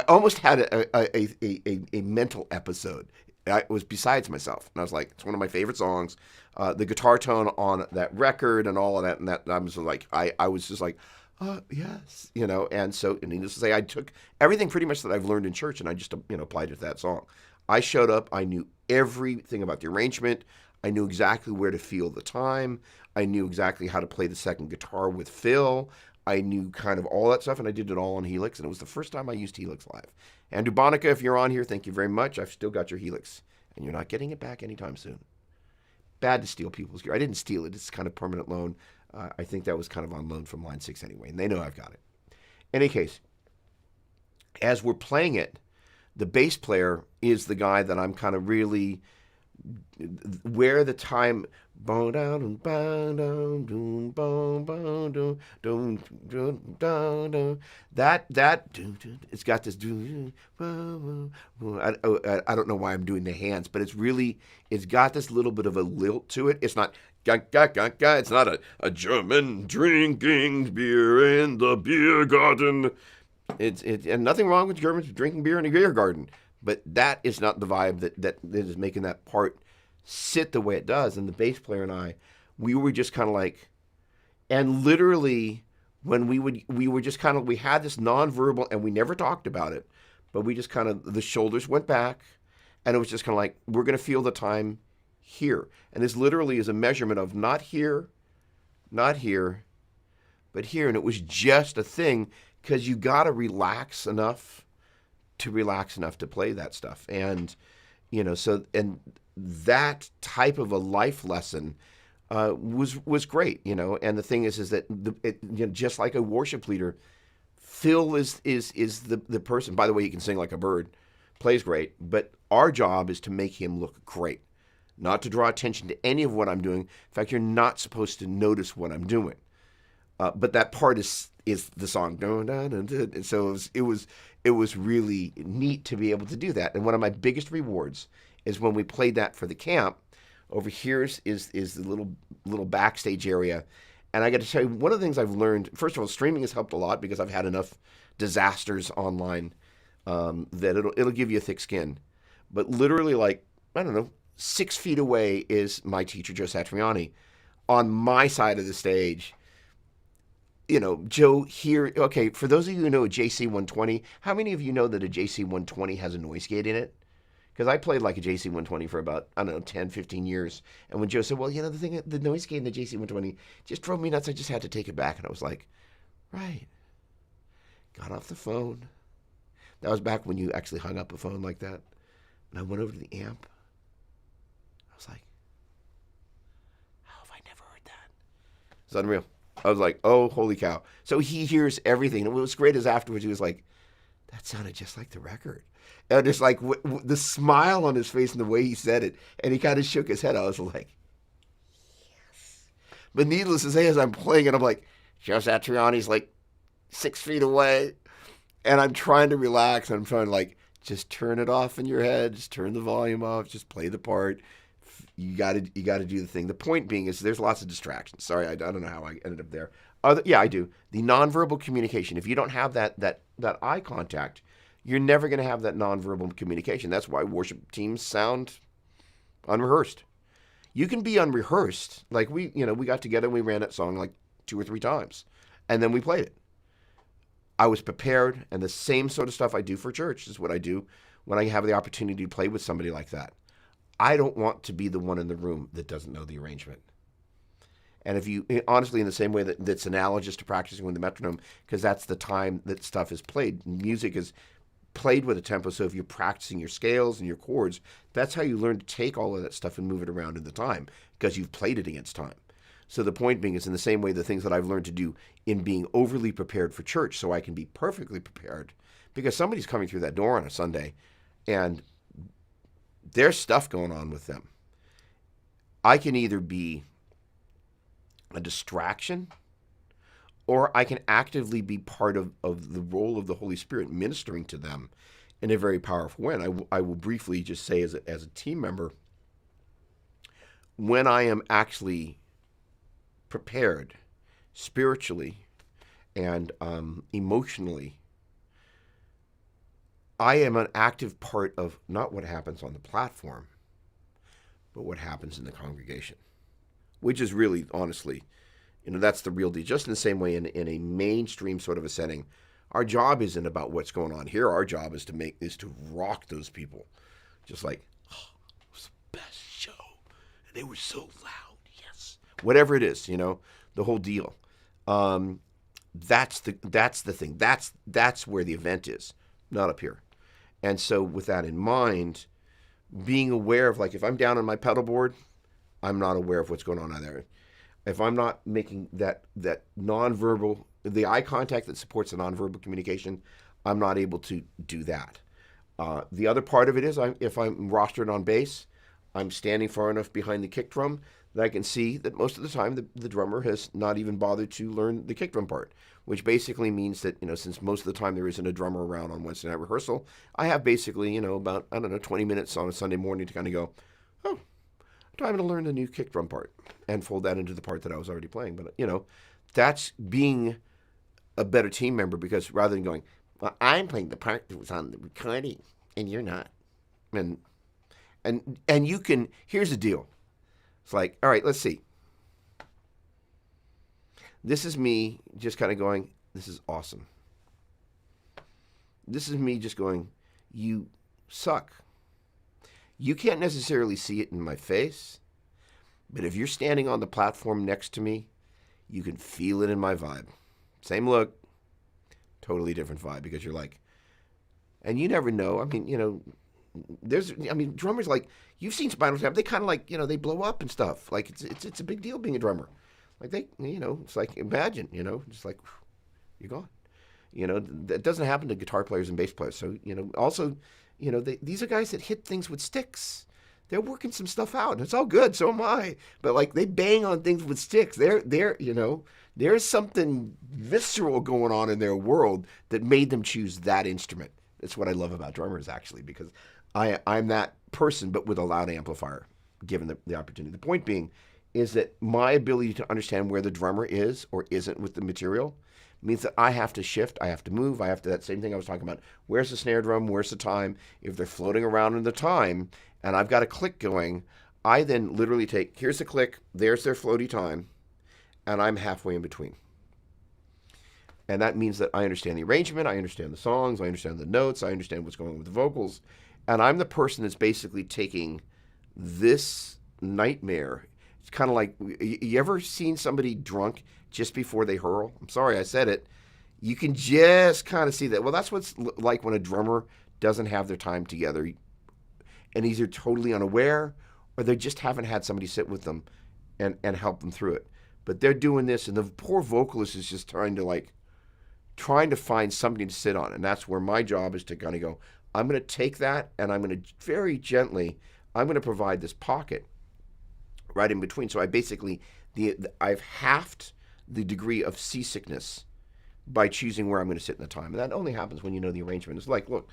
almost had a mental episode. I was besides myself, and I was like, it's one of my favorite songs. The guitar tone on that record and all of that, and that I was like, I was just like, yes, and so, and needless to say, I took everything pretty much that I've learned in church, and I just applied it to that song. I showed up, I knew everything about the arrangement, I knew exactly where to feel the time, I knew exactly how to play the second guitar with Phil, I knew kind of all that stuff, and I did it all on Helix, and it was the first time I used Helix live. Andrew Bonica, if you're on here, thank you very much. I've still got your Helix, and you're not getting it back anytime soon. bad to steal people's gear. I didn't steal it. It's kind of permanent loan. I think that was kind of on loan from Line 6 anyway, and they know I've got it. In any case, as we're playing it, the bass player is the guy that I'm kind of really where the time that it's got this I don't know why I'm doing the hands, but it's got this little bit of a lilt to it. It's not it's not a German drinking beer in the beer garden. It's and nothing wrong with Germans drinking beer in a beer garden, but that is not the vibe that is making that part sit the way it does. And the bass player and I, we were just kind of like, and literally when we were just kind of, we had this nonverbal, and we never talked about it, but we just kind of, the shoulders went back, and it was just kind of like, we're going to feel the time here. And this literally is a measurement of not here, but here. And it was just a thing, because you got to relax enough to play that stuff. And, so, and that type of a life lesson was great, And the thing is that just like a worship leader, Phil is the person. By the way, he can sing like a bird, plays great. But our job is to make him look great, not to draw attention to any of what I'm doing. In fact, you're not supposed to notice what I'm doing. But that part is the song. And so it was really neat to be able to do that. And one of my biggest rewards is when we played that for the camp. Over here is the little backstage area. And I got to tell you, one of the things I've learned, first of all, streaming has helped a lot because I've had enough disasters online that it'll give you a thick skin. But literally, like, I don't know, 6 feet away is my teacher, Joe Satriani. On my side of the stage, Joe here, okay, for those of you who know a JC120, how many of you know that a JC120 has a noise gate in it? Because I played like a JC120 for about, 10, 15 years. And when Joe said, well, the noise gate in the JC120 just drove me nuts. I just had to take it back. And I was like, right. Got off the phone. That was back when you actually hung up a phone like that. And I went over to the amp. I was like, how have I never heard that? It's unreal. I was like, oh, holy cow. So he hears everything. And what was great is afterwards he was like, that sounded just like the record. And just like the smile on his face and the way he said it. And he kind of shook his head. I was like, yes. But needless to say, as I'm playing it, I'm like, Joe Satriani's like 6 feet away. And I'm trying to relax. And I'm trying to like, just turn it off in your head. Just turn the volume off. Just play the part. You got to do the thing. The point being is there's lots of distractions. Sorry, I don't know how I ended up there. Yeah, I do. The nonverbal communication. If you don't have that eye contact, you're never going to have that nonverbal communication. That's why worship teams sound unrehearsed. You can be unrehearsed. Like we got together and we ran that song like 2 or 3 times, and then we played it. I was prepared, and the same sort of stuff I do for church is what I do when I have the opportunity to play with somebody like that. I don't want to be the one in the room that doesn't know the arrangement. And if you, honestly, in the same way that's analogous to practicing with the metronome, because that's the time that stuff is played. Music is played with a tempo, so if you're practicing your scales and your chords, that's how you learn to take all of that stuff and move it around in the time, because you've played it against time. So the point being is in the same way the things that I've learned to do in being overly prepared for church so I can be perfectly prepared, because somebody's coming through that door on a Sunday and there's stuff going on with them. I can either be a distraction, or I can actively be part of the role of the Holy Spirit ministering to them in a very powerful way. And I will briefly just say as a team member, when I am actually prepared spiritually and emotionally, I am an active part of not what happens on the platform, but what happens in the congregation, which is really, honestly, that's the real deal. Just in the same way in a mainstream sort of a setting, our job isn't about what's going on here. Our job is to rock those people. Just like, oh, it was the best show. And they were so loud. Yes. Whatever it is, the whole deal. That's the thing. That's where the event is, not up here. And so with that in mind, being aware of, like, if I'm down on my pedal board, I'm not aware of what's going on out there. If I'm not making that nonverbal, the eye contact that supports the nonverbal communication, I'm not able to do that. The other part of it is if I'm rostered on bass, I'm standing far enough behind the kick drum that I can see that most of the time the drummer has not even bothered to learn the kick drum part, which basically means that, since most of the time there isn't a drummer around on Wednesday night rehearsal, I have basically, about, 20 minutes on a Sunday morning to kind of go, oh, time to learn the new kick drum part and fold that into the part that I was already playing. But, that's being a better team member, because rather than going, well, I'm playing the part that was on the recording and you're not. And you can, here's the deal. It's like, all right, let's see. This is me just kind of going, this is awesome. This is me just going, you suck. You can't necessarily see it in my face, but if you're standing on the platform next to me, you can feel it in my vibe. Same look, totally different vibe, because you're like, and you never know. I mean, drummers, like, you've seen Spinal Tap, they kind of like, they blow up and stuff. Like, it's a big deal being a drummer. Like, they, it's like, imagine, just like, you're gone. That doesn't happen to guitar players and bass players. So, also, these are guys that hit things with sticks. They're working some stuff out, and it's all good. So am I. But, like, they bang on things with sticks. There's something visceral going on in their world that made them choose that instrument. That's what I love about drummers, actually, because I'm that person, but with a loud amplifier, given the opportunity. The point being is that my ability to understand where the drummer is or isn't with the material means that I have to shift, I have to move, I have to, that same thing I was talking about. Where's the snare drum? Where's the time? If they're floating around in the time and I've got a click going, I then literally take, here's the click, there's their floaty time, and I'm halfway in between. And that means that I understand the arrangement, I understand the songs, I understand the notes, I understand what's going on with the vocals, and I'm the person that's basically taking this nightmare. It's kind of like, you ever seen somebody drunk just before they hurl? I'm sorry I said it. You can just kind of see that. Well, that's what's like when a drummer doesn't have their time together and either totally unaware or they just haven't had somebody sit with them and help them through it. But they're doing this, and the poor vocalist is just trying to find something to sit on. And that's where my job is to kind of go, I'm going to take that and I'm going to very gently, I'm going to provide this pocket right in between. So I basically, I've halved the degree of seasickness by choosing where I'm going to sit in the time. And that only happens when you know the arrangement. It's like, look,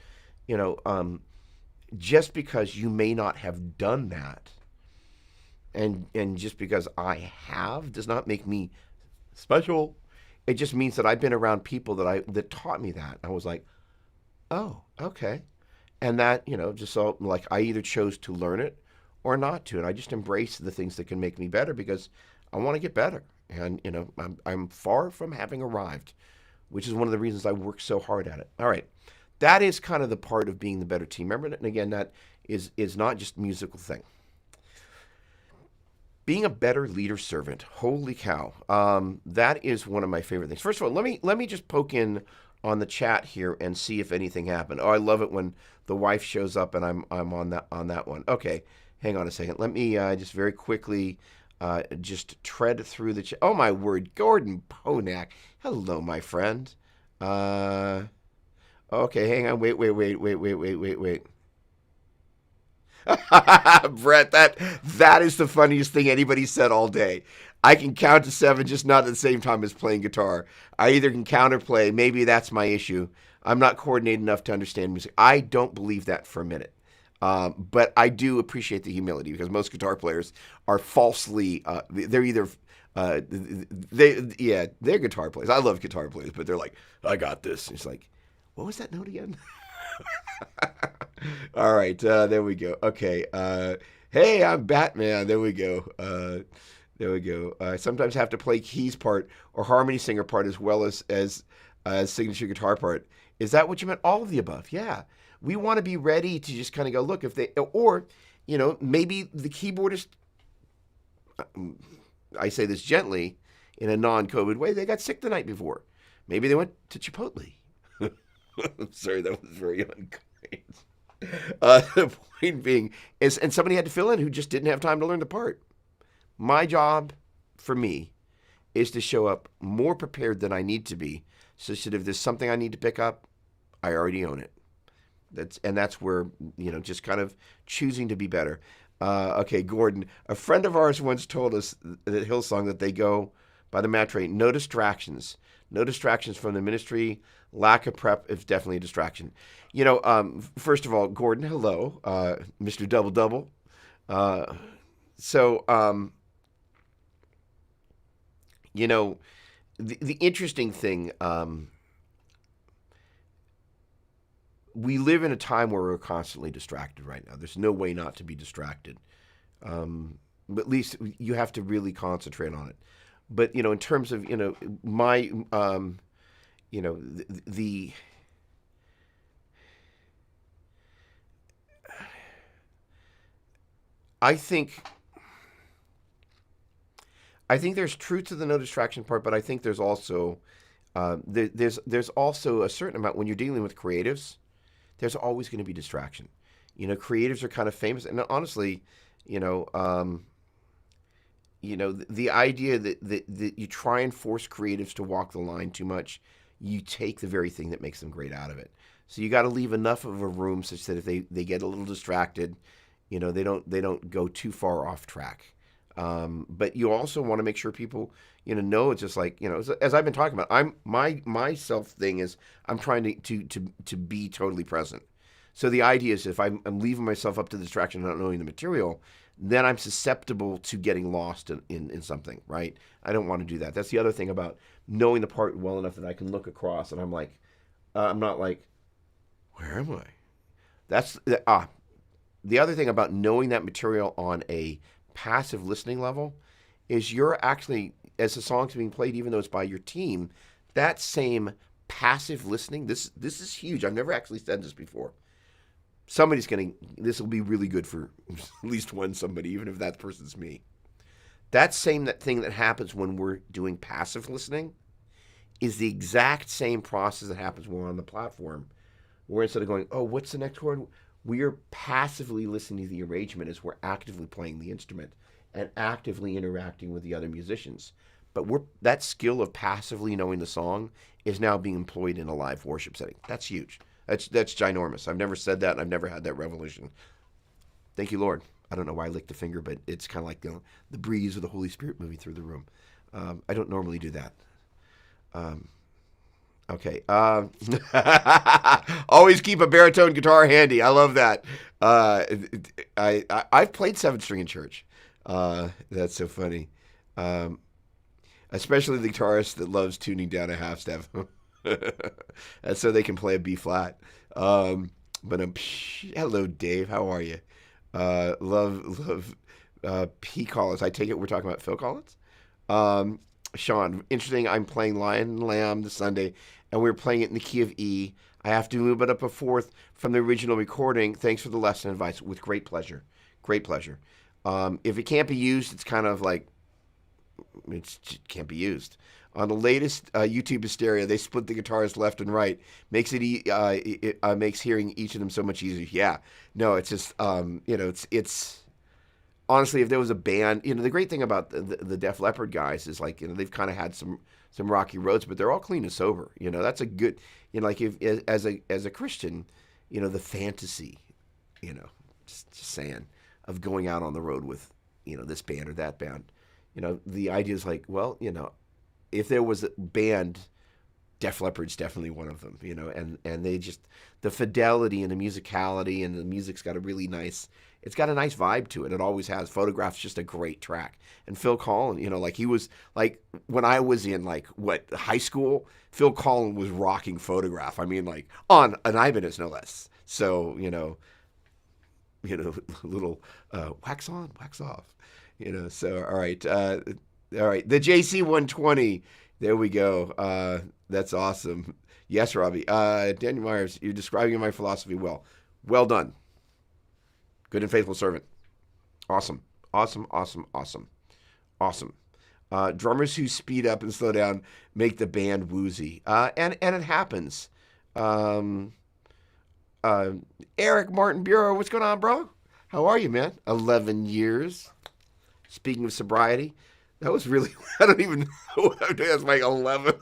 just because you may not have done that, and just because I have, does not make me special. It just means that I've been around people that taught me that. I was like, oh, okay. And that, just so, like, I either chose to learn it or not to. And I just embrace the things that can make me better because I want to get better. And, I'm far from having arrived, which is one of the reasons I work so hard at it. All right. That is kind of the part of being the better team member. And again, that is not just a musical thing. Being a better leader servant, holy cow, that is one of my favorite things. First of all, let me just poke in on the chat here and see if anything happened. Oh, I love it when the wife shows up and I'm on that one. Okay, hang on a second. Let me just very quickly just tread through the chat. Oh my word, Gordon Ponak. Hello, my friend. Okay, hang on. Wait. Brett, that is the funniest thing anybody said all day. I can count to 7, just not at the same time as playing guitar. I either can counterplay, maybe that's my issue. I'm not coordinated enough to understand music. I don't believe that for a minute. But I do appreciate the humility because most guitar players are falsely, they're either, they're guitar players. I love guitar players, but they're like, I got this. It's like, what was that note again? All right, there we go. Okay, hey, I'm Batman. There we go. I sometimes have to play keys part or harmony singer part as well as signature guitar part. Is that what you meant? All of the above. Yeah, we want to be ready to just kind of go look if they or maybe the keyboardist. I say this gently in a non-COVID way. They got sick the night before. Maybe they went to Chipotle. Sorry, that was very unkind. The point being is, and somebody had to fill in who just didn't have time to learn the part. My job, for me, is to show up more prepared than I need to be, such that if there's something I need to pick up, I already own it. That's where, just kind of choosing to be better. Okay, Gordon. A friend of ours once told us at Hillsong that they go by the match rate, no distractions. No distractions from the ministry. Lack of prep is definitely a distraction. First of all, Gordon, hello, Mr. Double Double. So, the interesting thing, we live in a time where we're constantly distracted right now. There's no way not to be distracted. But at least you have to really concentrate on it. But, in terms of, my, the I think there's truth to the no distraction part, but I think there's also there's also a certain amount when you're dealing with creatives. There's always going to be distraction. Creatives are kind of famous, and honestly, the idea that you try and force creatives to walk the line too much, you take the very thing that makes them great out of it. So you got to leave enough of a room such that if they get a little distracted, they don't go too far off track. But you also want to make sure people, know it's just like, as I've been talking about, my self thing is I'm trying to be totally present. So the idea is if I'm leaving myself up to the distraction and not knowing the material, then I'm susceptible to getting lost in something, right? I don't want to do that. That's the other thing about knowing the part well enough that I can look across and I'm like, I'm not like, where am I? That's the other thing about knowing that material on a passive listening level is you're actually, as the song's being played, even though it's by your team, that same passive listening, this is huge. I've never actually said this before. This will be really good for at least one somebody, even if that person's me. That thing that happens when we're doing passive listening is the exact same process that happens when we're on the platform, where instead of going, oh, what's the next chord? We are passively listening to the arrangement as we're actively playing the instrument and actively interacting with the other musicians. But that skill of passively knowing the song is now being employed in a live worship setting. That's huge. That's ginormous. I've never said that, and I've never had that revelation. Thank you, Lord. I don't know why I licked the finger, but it's kind of like the breeze of the Holy Spirit moving through the room. I don't normally do that. Okay. Always keep a baritone guitar handy. I love that. I've played 7-string in church. That's so funny. Especially the guitarist that loves tuning down a half staff. That's so they can play a B flat. Hello, Dave. How are you? Love P. Collins. I take it we're talking about Phil Collins. Sean, interesting. I'm playing Lion and Lamb this Sunday, and we're playing it in the key of E. I have to move it up a fourth from the original recording. Thanks for the lesson advice. With great pleasure. Great pleasure. If it can't be used, it's kind of like it can't be used. On the latest YouTube Hysteria, they split the guitars left and right. Makes makes hearing each of them so much easier. Yeah, no, it's just it's honestly, if there was a band, the great thing about the Def Leppard guys is like they've kind of had some rocky roads, but they're all clean and sober. That's a good like if as a Christian, the fantasy, just saying of going out on the road with this band or that band. The idea is like, well, if there was a band, Def Leppard's definitely one of them, and they just, the fidelity and the musicality and the music's got it's got a nice vibe to it. It always has. Photograph's just a great track. And Phil Collins, like he was, like when I was in high school, Phil Collins was rocking Photograph. I mean, like on an Ibanez, no less. So, little wax on, wax off. So all right, the JC 120. There we go. That's awesome. Yes, Robbie. Daniel Myers, you're describing my philosophy well. Well done. Good and faithful servant. Awesome. Drummers who speed up and slow down make the band woozy, and it happens. Eric Martin Bureau, what's going on, bro? How are you, man? 11 years. Speaking of sobriety, that was really, I don't even know what I'm doing. That's like 11.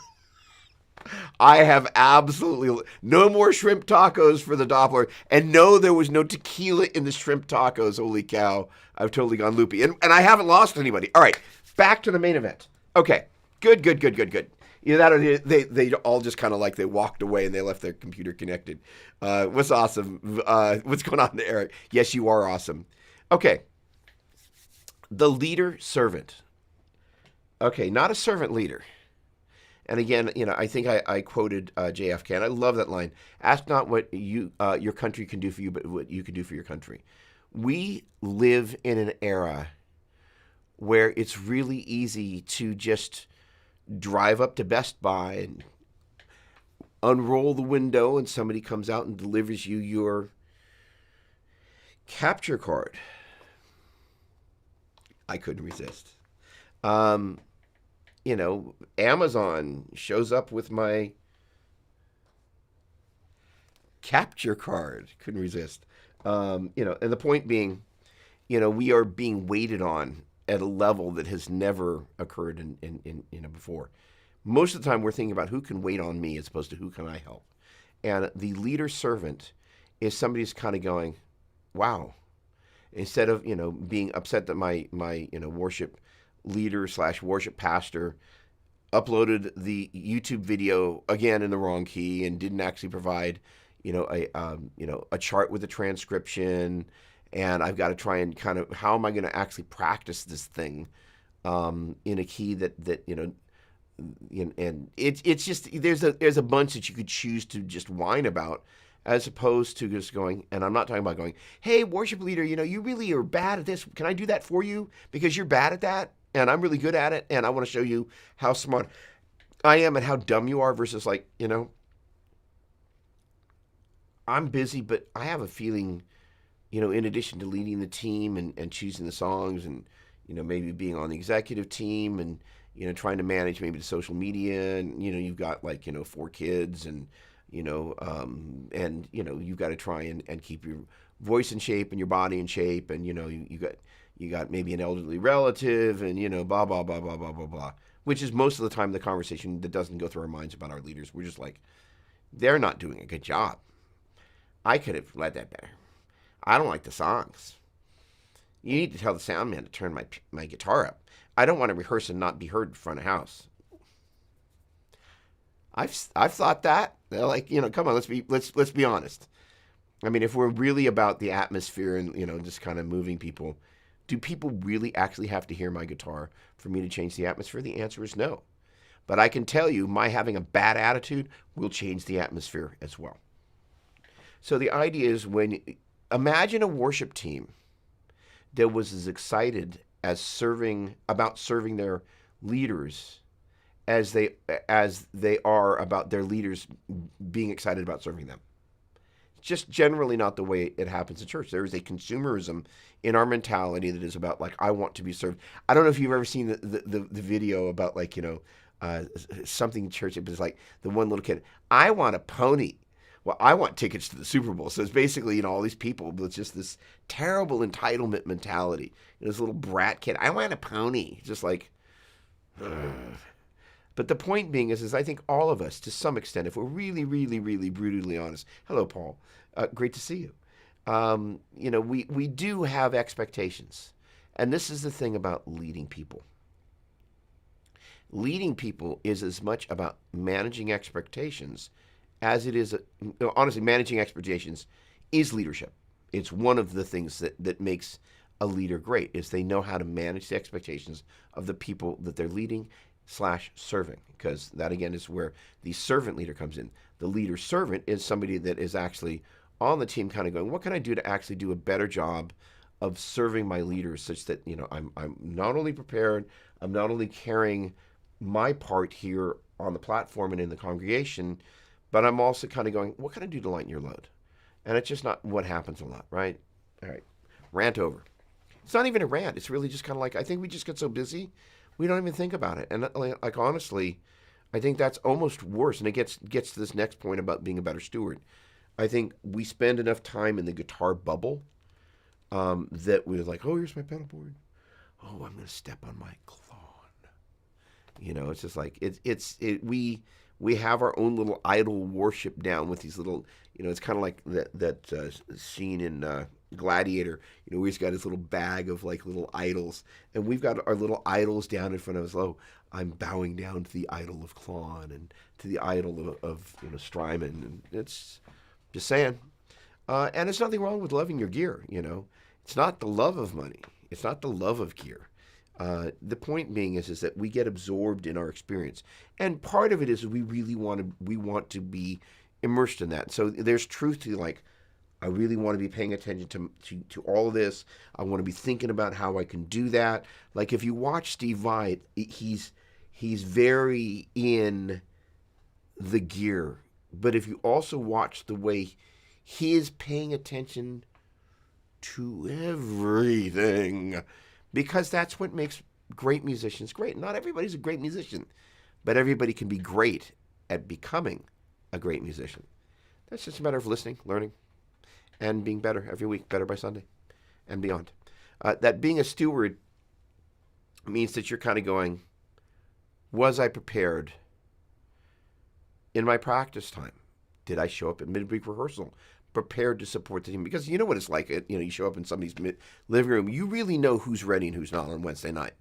I have absolutely no more shrimp tacos for the Doppler. And no, there was no tequila in the shrimp tacos. Holy cow. I've totally gone loopy. And I haven't lost anybody. All right, back to the main event. Okay, good. Either that or they all just kind of like they walked away and they left their computer connected. What's awesome? What's going on there, Eric? Yes, you are awesome. Okay, the leader servant. Okay, not a servant leader. And again, I think I quoted JFK, and I love that line. Ask not what your country can do for you, but what you can do for your country. We live in an era where it's really easy to just drive up to Best Buy and unroll the window, and somebody comes out and delivers you your capture card. I couldn't resist. Amazon shows up with my capture card. Couldn't resist. And the point being, we are being waited on at a level that has never occurred in before. Most of the time, we're thinking about who can wait on me as opposed to who can I help. And the leader servant is somebody who's kind of going, wow. Instead of being upset that my worship leader / worship pastor uploaded the YouTube video again in the wrong key and didn't actually provide a chart with a transcription, and I've got to try and kind of, how am I going to actually practice this thing in a key that and it's just, there's a bunch that you could choose to just whine about, as opposed to just going, and I'm not talking about going, hey, worship leader, you really are bad at this. Can I do that for you? Because you're bad at that, and I'm really good at it, and I want to show you how smart I am and how dumb you are, versus like, I'm busy, but I have a feeling, in addition to leading the team and choosing the songs and, maybe being on the executive team and, trying to manage maybe the social media, and, you've got like, 4 kids and, you've got to try and keep your voice in shape and your body in shape, and you got maybe an elderly relative, and blah blah blah blah blah blah blah. Which is most of the time the conversation that doesn't go through our minds about our leaders. We're just like, they're not doing a good job. I could have led that better. I don't like the songs. You need to tell the sound man to turn my guitar up. I don't want to rehearse and not be heard in front of house. I've thought that. They're like, come on, let's be honest. I mean, if we're really about the atmosphere and just kind of moving people, do people really actually have to hear my guitar for me to change the atmosphere? The answer is no. But I can tell you, my having a bad attitude will change the atmosphere as well. So the idea is, imagine a worship team that was as excited about serving their leaders as they are about their leaders being excited about serving them. It's just generally not the way it happens in church. There is a consumerism in our mentality that is about, like, I want to be served. I don't know if you've ever seen the video about, like, something in church. It was like the one little kid, I want a pony. Well, I want tickets to the Super Bowl. So it's basically, all these people with just this terrible entitlement mentality. This little brat kid, I want a pony. Just like, ugh. But the point being is I think all of us, to some extent, if we're really, really, really brutally honest. Hello, Paul. Great to see you. We do have expectations. And this is the thing about leading people. Leading people is as much about managing expectations as it is, honestly, managing expectations is leadership. It's one of the things that makes a leader great, is they know how to manage the expectations of the people that they're leading / serving, because that, again, is where the servant leader comes in. The leader servant is somebody that is actually on the team kind of going, what can I do to actually do a better job of serving my leaders, such that, I'm not only prepared, I'm not only carrying my part here on the platform and in the congregation, but I'm also kind of going, what can I do to lighten your load? And it's just not what happens a lot, right? All right, rant over. It's not even a rant. It's really just kind of like, I think we just get so busy, we don't even think about it. And like, honestly, I think that's almost worse. And it gets to this next point about being a better steward. I think we spend enough time in the guitar bubble that we're like, oh, here's my pedal board. oh, I'm going to step on my clone. It's just like we have our own little idol worship down with these little, it's kind of like that scene in Gladiator. Where he's got his little bag of like little idols, and we've got our little idols down in front of us. Oh, I'm bowing down to the idol of Klon and to the idol of Strymon, and it's just saying. And there's nothing wrong with loving your gear. It's not the love of money. It's not the love of gear. The point being is that we get absorbed in our experience, and part of it is we really want to be immersed in that. So there's truth to, like, I really want to be paying attention to all of this. I want to be thinking about how I can do that. Like if you watch Steve Vai, he's very in the gear, but if you also watch the way he is paying attention to everything, because that's what makes great musicians great. Not everybody's a great musician, but everybody can be great at becoming a great musician. That's just a matter of listening, learning, and being better every week, better by Sunday and beyond. That being a steward means that you're kind of going, was I prepared in my practice time? Did I show up at midweek rehearsal prepared to support the team? Because you know what it's like. You show up in somebody's living room. You really know who's ready and who's not on Wednesday night.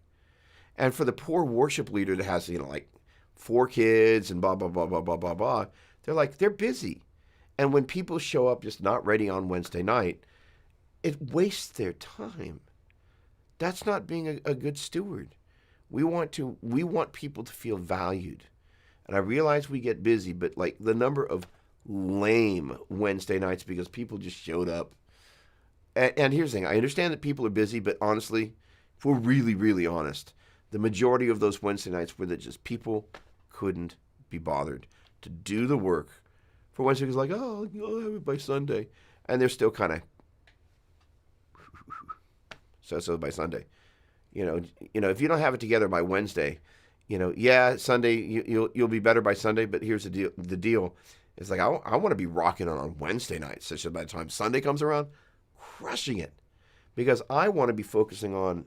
And for the poor worship leader that has, like 4 kids and blah, blah, blah, blah, blah, blah, blah, they're busy. And when people show up just not ready on Wednesday night, it wastes their time. That's not being a good steward. We want people to feel valued. And I realize we get busy, but like the number of lame Wednesday nights because people just showed up. And here's the thing. I understand that people are busy, but honestly, if we're really, really honest, the majority of those Wednesday nights were that just people couldn't be bothered to do the work for Wednesday. It's like, oh, I'll have it by Sunday. And they're still kind of so by Sunday. If you don't have it together by Wednesday, Sunday, you'll be better by Sunday, but here's the deal. It's like, I want to be rocking on Wednesday nights, such that by the time Sunday comes around, crushing it. Because I want to be focusing on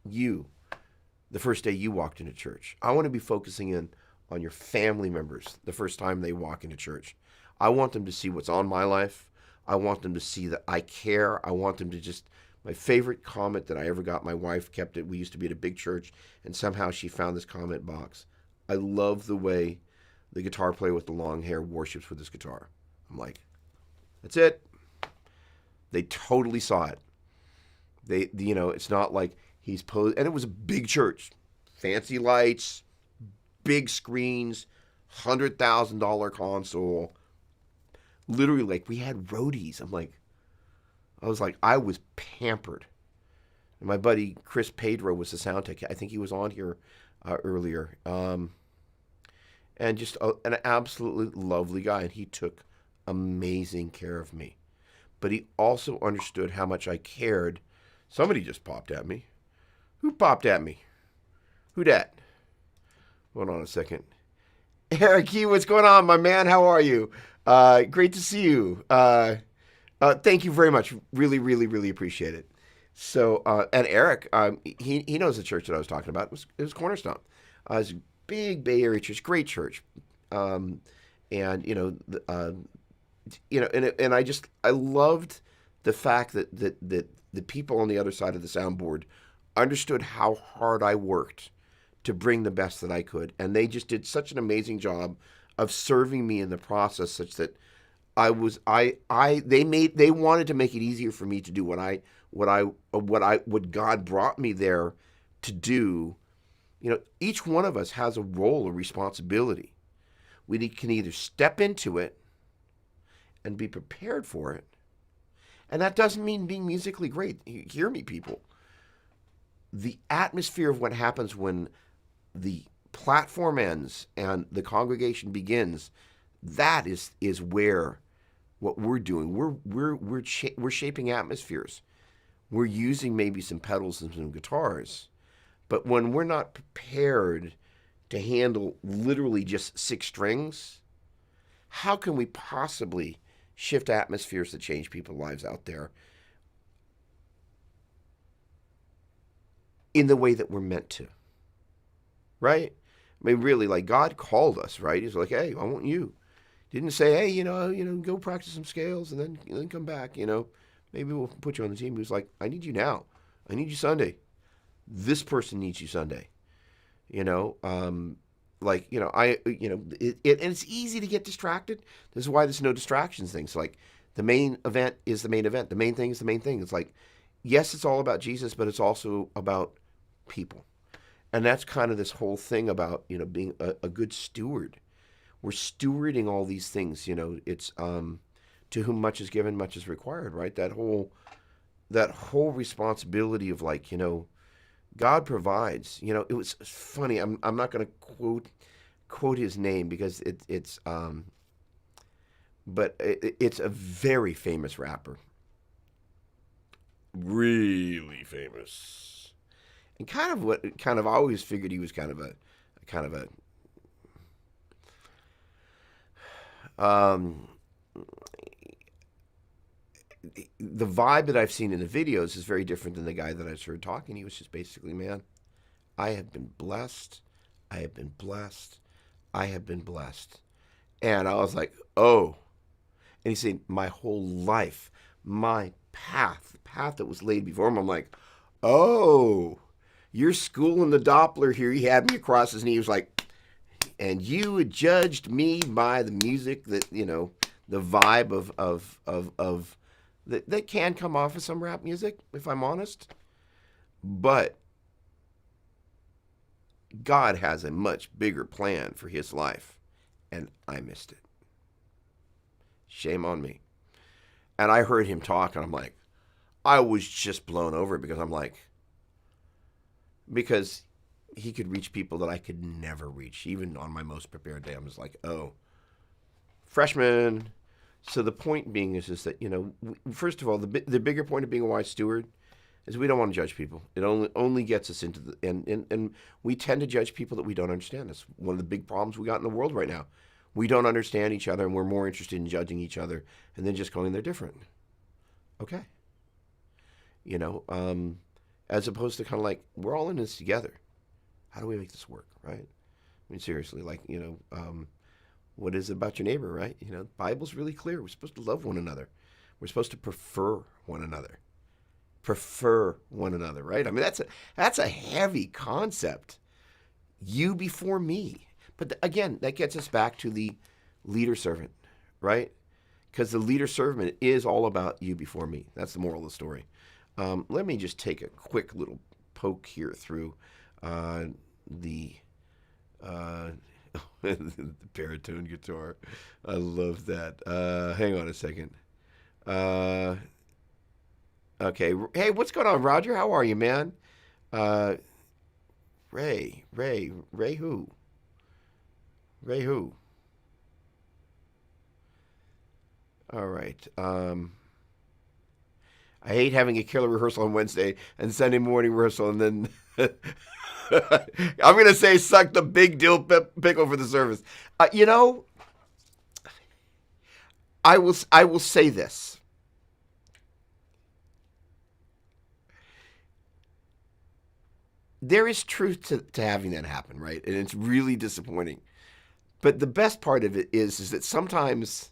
you the first day you walked into church. I want to be focusing in on your family members the first time they walk into church. I want them to see what's on my life. I want them to see that I care. I want them to just, my favorite comment that I ever got, my wife kept it. We used to be at a big church, and somehow she found this comment box. I love the way the guitar player with the long hair worships with his guitar. I'm like, that's it. They totally saw it. It's not like he's posed, and it was a big church, fancy lights, big screens, $100,000 console. Literally, like, we had roadies. I was pampered. And my buddy Chris Pedro was the sound tech. I think he was on here earlier. And just an absolutely lovely guy. And he took amazing care of me. But he also understood how much I cared. Somebody just popped at me. Who popped at me? Who dat? Hold on a second. Eric E., what's going on, my man? How are you? Great to see you. Thank you very much. Really, really, really appreciate it. So, and Eric, he knows the church that I was talking about. It was Cornerstone. It's a big Bay Area church, great church. And I loved the fact that the people on the other side of the soundboard understood how hard I worked to bring the best that I could, and they just did such an amazing job of serving me in the process, such that they wanted to make it easier for me to do what God brought me there to do. Each one of us has a role, a responsibility. We can either step into it and be prepared for it. And that doesn't mean being musically great. Hear me, people. The atmosphere of what happens when the platform ends and the congregation begins, that is where what we're doing. We're shaping atmospheres. We're using maybe some pedals and some guitars. But when we're not prepared to handle literally just 6 strings, how can we possibly shift atmospheres that change people's lives out there? in the way that we're meant to, right? I mean, really, like God called us, right? He's like, hey, I want you. Didn't say, hey, go practice some scales and then come back, maybe we'll put you on the team. He was like, I need you now. I need you Sunday. This person needs you Sunday. You know, like and it's easy to get distracted. This is why there's no distractions thing. So like, the main event is the main event. The main thing is the main thing. It's like, yes, it's all about Jesus, but it's also about people, and that's kind of this whole thing about being a good steward. We're stewarding all these things. It's to whom much is given, much is required. Right? That whole responsibility of like God provides. It was funny. I'm not going to quote his name because it's a very famous rapper, really famous, and kind of I always figured he was kind of a the vibe that I've seen in the videos is very different than the guy that I just heard talking. He was just basically, man, I have been blessed. I have been blessed. I have been blessed. And I was like, oh. And he said, my whole life, my path, the path that was laid before him, I'm like, oh, you're schooling the Doppler here. He had me across his knee. He was like, and you had judged me by the music that, the vibe of that can come off as some rap music, if I'm honest. But God has a much bigger plan for his life, and I missed it. Shame on me. And I heard him talk, and I'm like, I was just blown over because he could reach people that I could never reach, even on my most prepared day. I was like, oh, freshman. So the point being is that, first of all, the bigger point of being a wise steward is we don't want to judge people. It only gets us into the, and we tend to judge people that we don't understand. That's one of the big problems we got in the world right now. We don't understand each other, and we're more interested in judging each other and then just going, they're different. Okay. As opposed to kind of like, we're all in this together. How do we make this work, right? I mean, seriously, like, what is it about your neighbor, right? The Bible's really clear. We're supposed to love one another. We're supposed to prefer one another. Prefer one another, right? I mean, that's a heavy concept. You before me. But again, that gets us back to the leader-servant, right? Because the leader-servant is all about you before me. That's the moral of the story. Let me just take a quick little poke here through the the baritone guitar. I love that. Hang on a second. Okay. Hey, what's going on, Roger? How are you, man? Ray who? Ray who? All right. I hate having a killer rehearsal on Wednesday and Sunday morning rehearsal, and then I'm gonna say suck the big dill pickle for the service. I will say this. There is truth to having that happen, right? And it's really disappointing. But the best part of it is that sometimes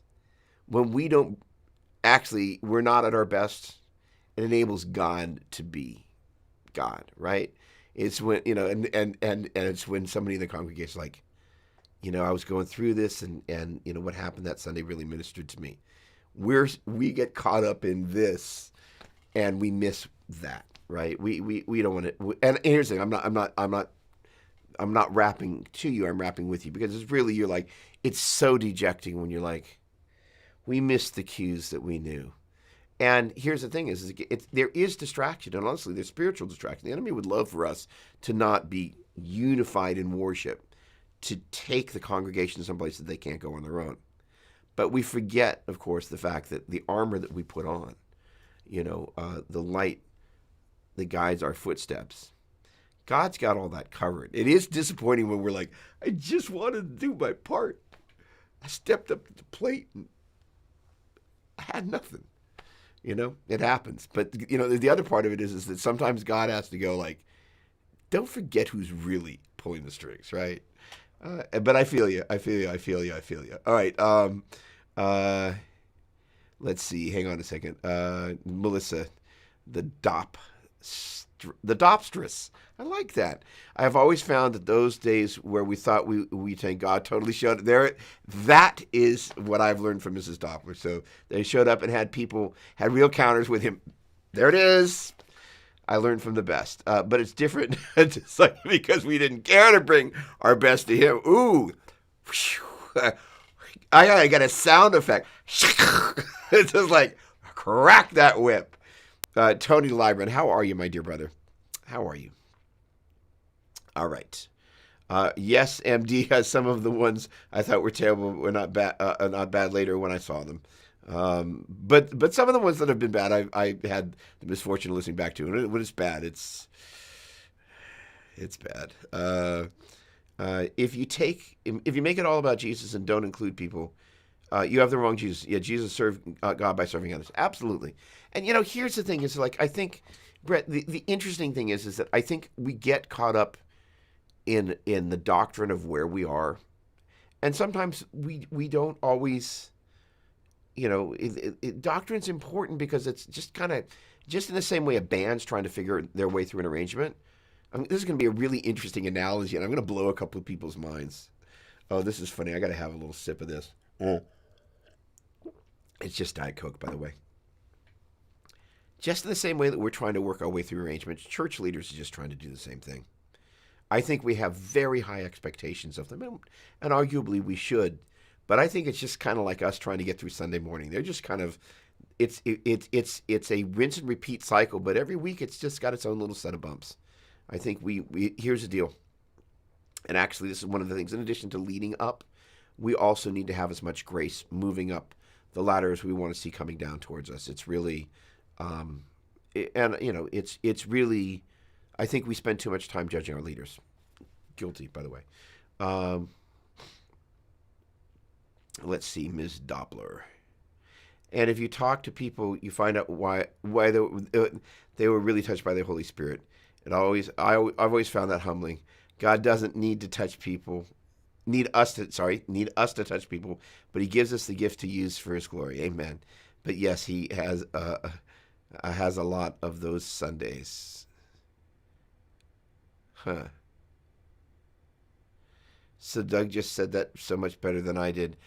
when we're not at our best, it enables God to be God, right? It's when, and it's when somebody in the congregation is like, I was going through this and what happened that Sunday really ministered to me. We get caught up in this and we miss that, right? We don't want to, and here's the thing, I'm not rapping to you, I'm rapping with you, because it's really, it's so dejecting when you're like, we missed the cues that we knew. And here's the thing is there is distraction, and honestly, there's spiritual distraction. The enemy would love for us to not be unified in worship, to take the congregation someplace that they can't go on their own. But we forget, of course, the fact that the armor that we put on, the light that guides our footsteps, God's got all that covered. It is disappointing when we're like, I just wanted to do my part. I stepped up to the plate and I had nothing. It happens. But, the other part of it is that sometimes God has to go like, don't forget who's really pulling the strings, right? But I feel you. I feel you. I feel you. I feel you. All right. Uh, let's see. Hang on a second. Melissa, the dop, the dopstress. I like that. I've always found that those days where we thought we thank God totally showed up there. That is what I've learned from Mrs. Doppler. So they showed up and had people had real counters with him. There it is. I learned from the best, but it's different. Just like because we didn't care to bring our best to him. Ooh, I got a sound effect. It's just like crack that whip. Tony Libran, how are you, my dear brother? How are you? All right. Yes, MD has some of the ones I thought were terrible, were not bad later when I saw them. But some of the ones that have been bad, I had the misfortune of listening back to. And when it's bad, it's bad. If you make it all about Jesus and don't include people, you have the wrong Jesus. Yeah, Jesus served God by serving others. Absolutely. And here's the thing: is like I think, Brett. The interesting thing is that I think we get caught up in the doctrine of where we are, and sometimes we don't always. Doctrine's important because it's just in the same way a band's trying to figure their way through an arrangement. I mean, this is going to be a really interesting analogy, and I'm going to blow a couple of people's minds. Oh, this is funny. I got to have a little sip of this. It's just Diet Coke, by the way. Just in the same way that we're trying to work our way through arrangements, church leaders are just trying to do the same thing. I think we have very high expectations of them, and arguably we should. But I think it's just kind of like us trying to get through Sunday morning. They're just kind of, it's a rinse and repeat cycle. But every week it's just got its own little set of bumps. I think we here's the deal. And actually, this is one of the things. In addition to leading up, we also need to have as much grace moving up the ladder as we want to see coming down towards us. It's really, it's really. I think we spend too much time judging our leaders. Guilty, by the way. Let's see, Ms. Doppler. And if you talk to people, you find out why they were really touched by the Holy Spirit. I've always found that humbling. God doesn't need to touch people, need us to touch people, but He gives us the gift to use for His glory. Amen. But yes, He has a lot of those Sundays. Huh. So Doug just said that so much better than I did.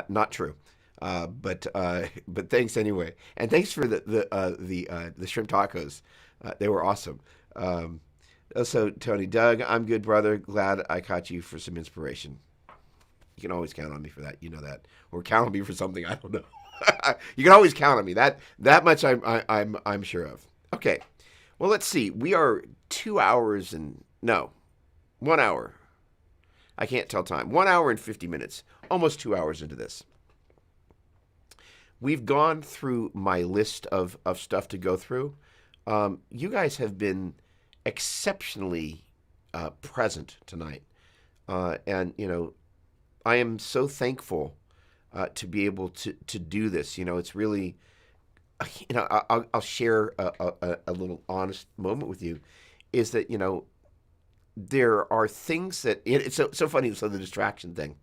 Not true, but thanks anyway, and thanks for the shrimp tacos. They were awesome. Also, Tony, Doug, I'm good, brother. Glad I caught you for some inspiration. You can always count on me for that. You know that, or count on me for something I don't know. You can always count on me. That much I'm sure of. Okay, well let's see. We are 2 hours and 1 hour. I can't tell time. 1 hour and 50 minutes. Almost 2 hours into this. We've gone through my list of stuff to go through. You guys have been exceptionally present tonight. And, I am so thankful to be able to do this. It's really, I'll share a little honest moment with you, is that, there are things that, it's so funny, so the distraction thing.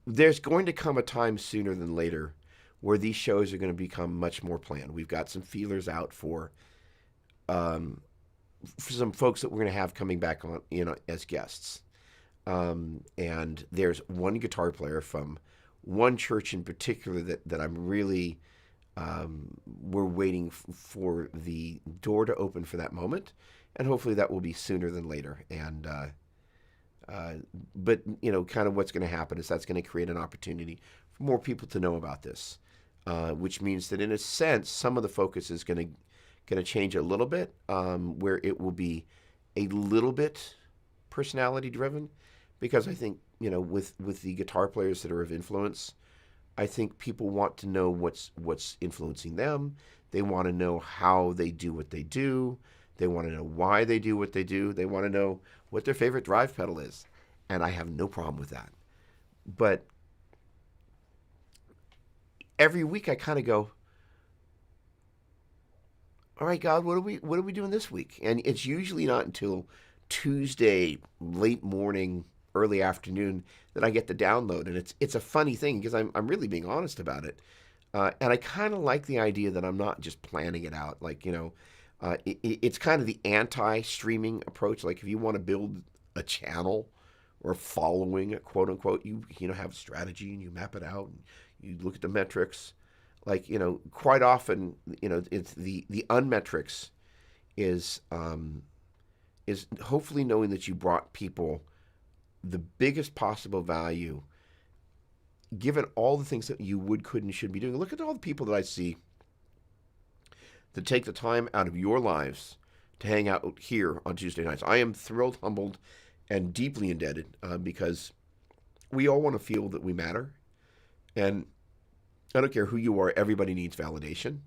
There's going to come a time sooner than later where these shows are going to become much more planned. We've got some feelers out for some folks that we're going to have coming back on, as guests. And there's one guitar player from one church in particular that I'm really, we're waiting for the door to open for that moment. And hopefully that will be sooner than later. And, but kind of what's going to happen is that's going to create an opportunity for more people to know about this, which means that in a sense, some of the focus is going to change a little bit, where it will be a little bit personality driven, because I think, with the guitar players that are of influence, I think people want to know what's influencing them. They want to know how they do what they do. They want to know why they do what they do. They want to know what their favorite drive pedal is. And I have no problem with that. But every week I kind of go, all right, God, what are we doing this week? And it's usually not until Tuesday late morning, early afternoon that I get the download, and it's a funny thing because I'm really being honest about it, and I kind of like the idea that I'm not just planning it out. Like it's kind of the anti-streaming approach. Like if you want to build a channel or following, quote unquote, you have a strategy and you map it out and you look at the metrics. Like quite often, it's the unmetrics is is hopefully knowing that you brought people the biggest possible value, given all the things that you could, and should be doing. Look at all the people that I see that take the time out of your lives to hang out here on Tuesday nights. I am thrilled, humbled, and deeply indebted because we all want to feel that we matter. And I don't care who you are, everybody needs validation.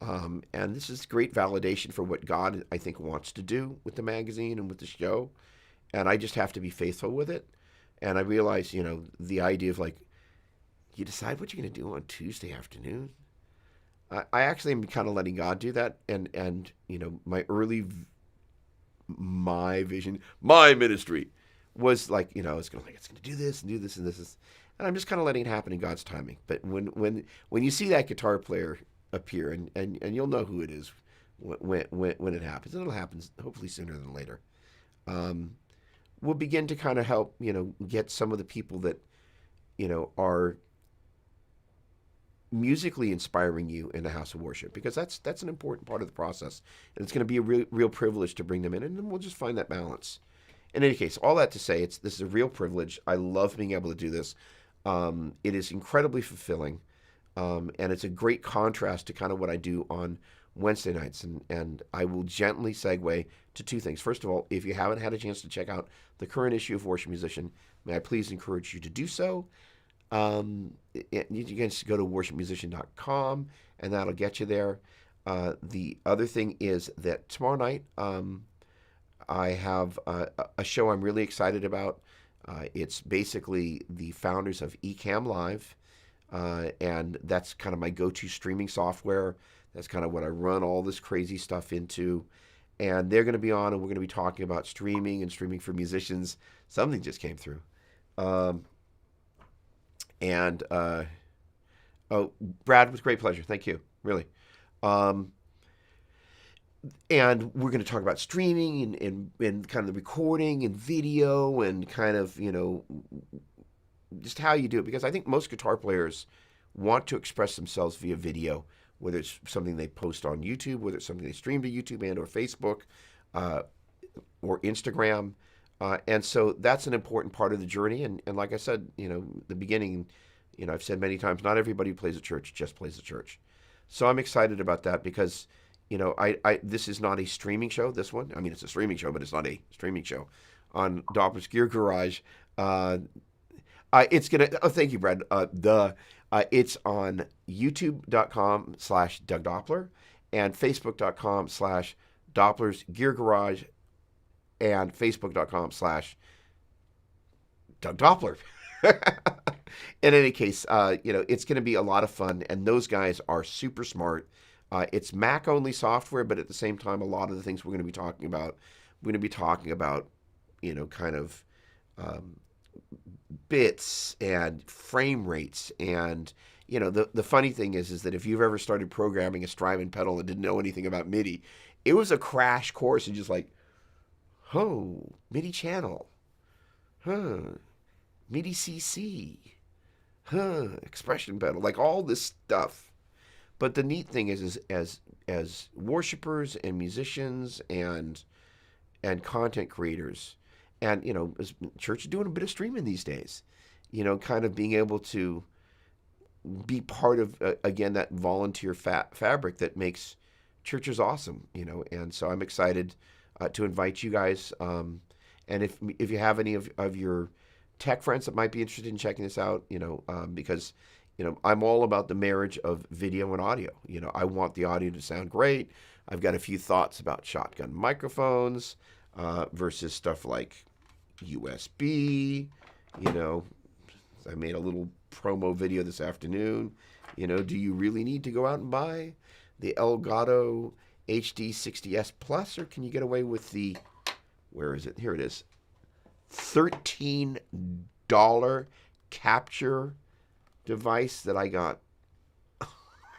And this is great validation for what God, I think, wants to do with the magazine and with the show. And I just have to be faithful with it. And I realize, the idea of like, you decide what you're going to do on Tuesday afternoon. I actually am kind of letting God do that. And my vision, my ministry was like, it's going to do this and do this and this. And I'm just kind of letting it happen in God's timing. But when you see that guitar player appear, and you'll know who it is when it happens, and it'll happen hopefully sooner than later. We'll begin to kind of help get some of the people that are musically inspiring you in the house of worship, because that's an important part of the process, and it's going to be a real privilege to bring them in, and then we'll just find that balance. In any case, all that to say, this is a real privilege. I love being able to do this. It is incredibly fulfilling, and it's a great contrast to kind of what I do on Wednesday nights. And I will gently segue to two things. First of all, if you haven't had a chance to check out the current issue of Worship Musician, may I please encourage you to do so. You can just go to worshipmusician.com, and that'll get you there. The other thing is that tomorrow night I have a show I'm really excited about. It's basically the founders of Ecamm Live, and that's kind of my go-to streaming software. That's kind of what I run all this crazy stuff into. And they're going to be on, and we're going to be talking about streaming and streaming for musicians. Something just came through. Oh, Brad, with great pleasure. Thank you, really. And we're going to talk about streaming and kind of the recording and video and kind of, just how you do it. Because I think most guitar players want to express themselves via video, whether it's something they post on YouTube, whether it's something they stream to YouTube and or Facebook or Instagram. And so that's an important part of the journey. And like I said, the beginning, I've said many times, not everybody who plays at church just plays at church. So I'm excited about that because, this is not a streaming show, this one. I mean, it's a streaming show, but it's not a streaming show on Doppler's Gear Garage. It's going to, thank you, Brad. It's on youtube.com/Doug Doppler and facebook.com/Doppler's Gear Garage and facebook.com/Doug Doppler. In any case, it's going to be a lot of fun, and those guys are super smart. It's Mac-only software, but at the same time, a lot of the things we're going to be talking about, kind of bits and frame rates. And, the funny thing is that if you've ever started programming a Strymon pedal and didn't know anything about MIDI, it was a crash course and just like, oh, MIDI channel, MIDI CC, expression pedal, like all this stuff. But the neat thing is as worshipers and musicians and content creators, and as church is doing a bit of streaming these days, kind of being able to be part of again that volunteer fabric that makes churches awesome, And so I'm excited to invite you guys. And if you have any of your tech friends that might be interested in checking this out, because I'm all about the marriage of video and audio. I want the audio to sound great. I've got a few thoughts about shotgun microphones versus stuff like USB. I made a little promo video this afternoon. Do you really need to go out and buy the Elgato HD 60S Plus, or can you get away with the, where is it? Here it is, $13 capture device that I got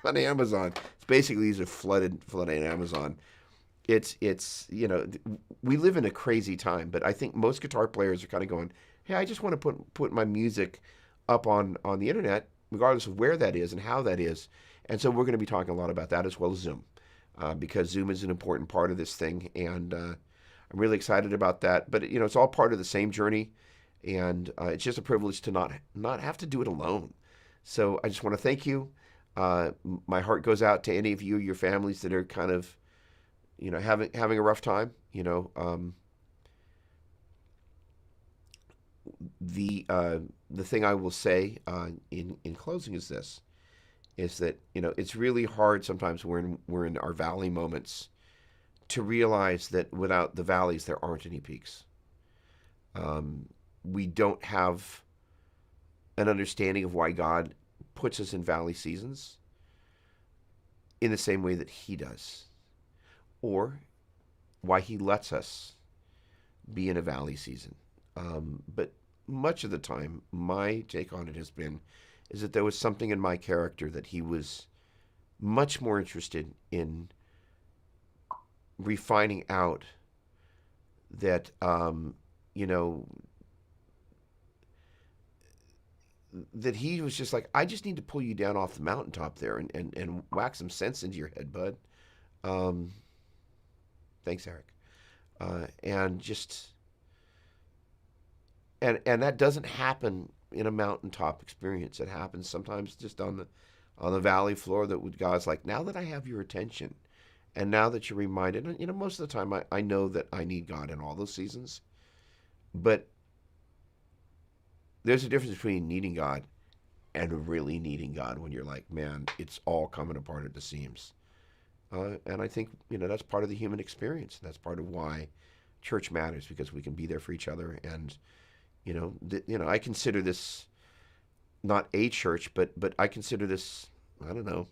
on Amazon. It's basically these are flooded on Amazon. It's we live in a crazy time, but I think most guitar players are kind of going, hey, I just want to put my music up on the internet, regardless of where that is and how that is. And so we're going to be talking a lot about that, as well as Zoom, because Zoom is an important part of this thing, and I'm really excited about that. But it's all part of the same journey, and it's just a privilege to not have to do it alone. So I just want to thank you. My heart goes out to any of you, your families that are kind of having a rough time. The thing I will say in closing is this: is that it's really hard sometimes when we're in our valley moments to realize that without the valleys there aren't any peaks. We don't have an understanding of why God puts us in valley seasons in the same way that He does, or why He lets us be in a valley season. But much of the time, my take on it has been is that there was something in my character that He was much more interested in refining out, that that He was just like, I just need to pull you down off the mountaintop there and whack some sense into your head, bud. Thanks, Eric. And just and that doesn't happen in a mountaintop experience. It happens sometimes just on the valley floor. That God's like, now that I have your attention, and now that you're reminded, and most of the time I know that I need God in all those seasons, but there's a difference between needing God and really needing God when you're like, man, it's all coming apart at the seams. And I think that's part of the human experience. That's part of why church matters, because we can be there for each other. And I consider this not a church, but I consider this, I don't know,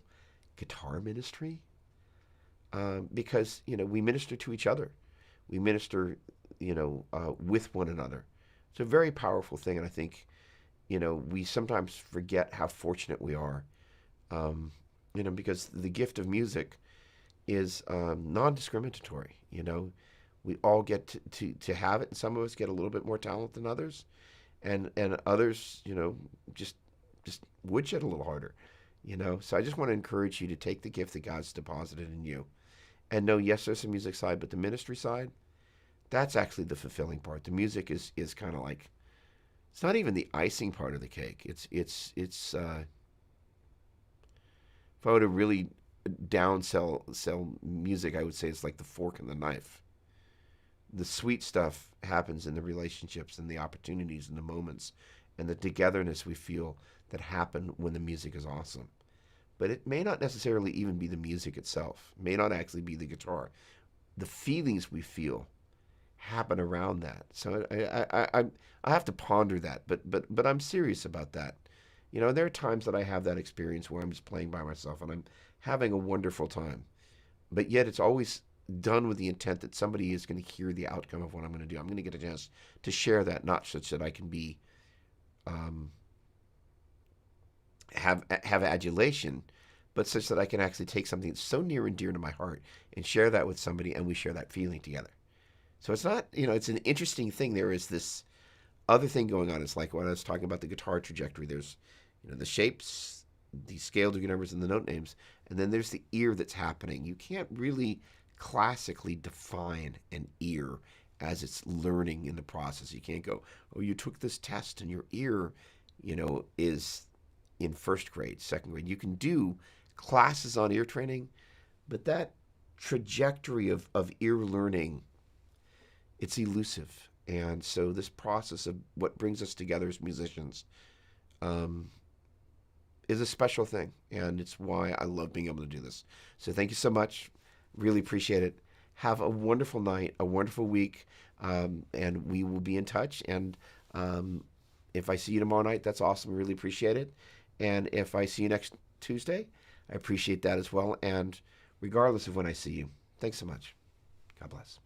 guitar ministry, because we minister to each other, we minister with one another. It's a very powerful thing, and I think we sometimes forget how fortunate we are, because the gift of music is non-discriminatory. We all get to have it, and some of us get a little bit more talent than others, and others, just woodshed a little harder, So I just want to encourage you to take the gift that God's deposited in you, and know, yes, there's a music side, but the ministry side, that's actually the fulfilling part. The music is kind of like, it's not even the icing part of the cake. It's if I were to really sell music, I would say it's like the fork and the knife. The sweet stuff happens in the relationships and the opportunities and the moments and the togetherness we feel that happen when the music is awesome. But it may not necessarily even be the music itself. It may not actually be the guitar. The feelings we feel happen around that. So I have to ponder that. But I'm serious about that. There are times that I have that experience where I'm just playing by myself and I'm having a wonderful time. But yet it's always done with the intent that somebody is going to hear the outcome of what I'm going to do. I'm going to get a chance to share that, not such that I can be have adulation, but such that I can actually take something that's so near and dear to my heart and share that with somebody, and we share that feeling together. So it's not, it's an interesting thing. There is this other thing going on. It's like when I was talking about the guitar trajectory. There's, the shapes, the scale degree numbers, and the note names, and then there's the ear that's happening. You can't really classically define an ear as it's learning in the process. You can't go, oh, you took this test and your ear, is in first grade, second grade. You can do classes on ear training, but that trajectory of ear learning, it's elusive. And so this process of what brings us together as musicians is a special thing. And it's why I love being able to do this. So thank you so much. Really appreciate it. Have a wonderful night, a wonderful week, and we will be in touch. And if I see you tomorrow night, that's awesome. Really appreciate it. And if I see you next Tuesday, I appreciate that as well. And regardless of when I see you, Thanks so much. God bless.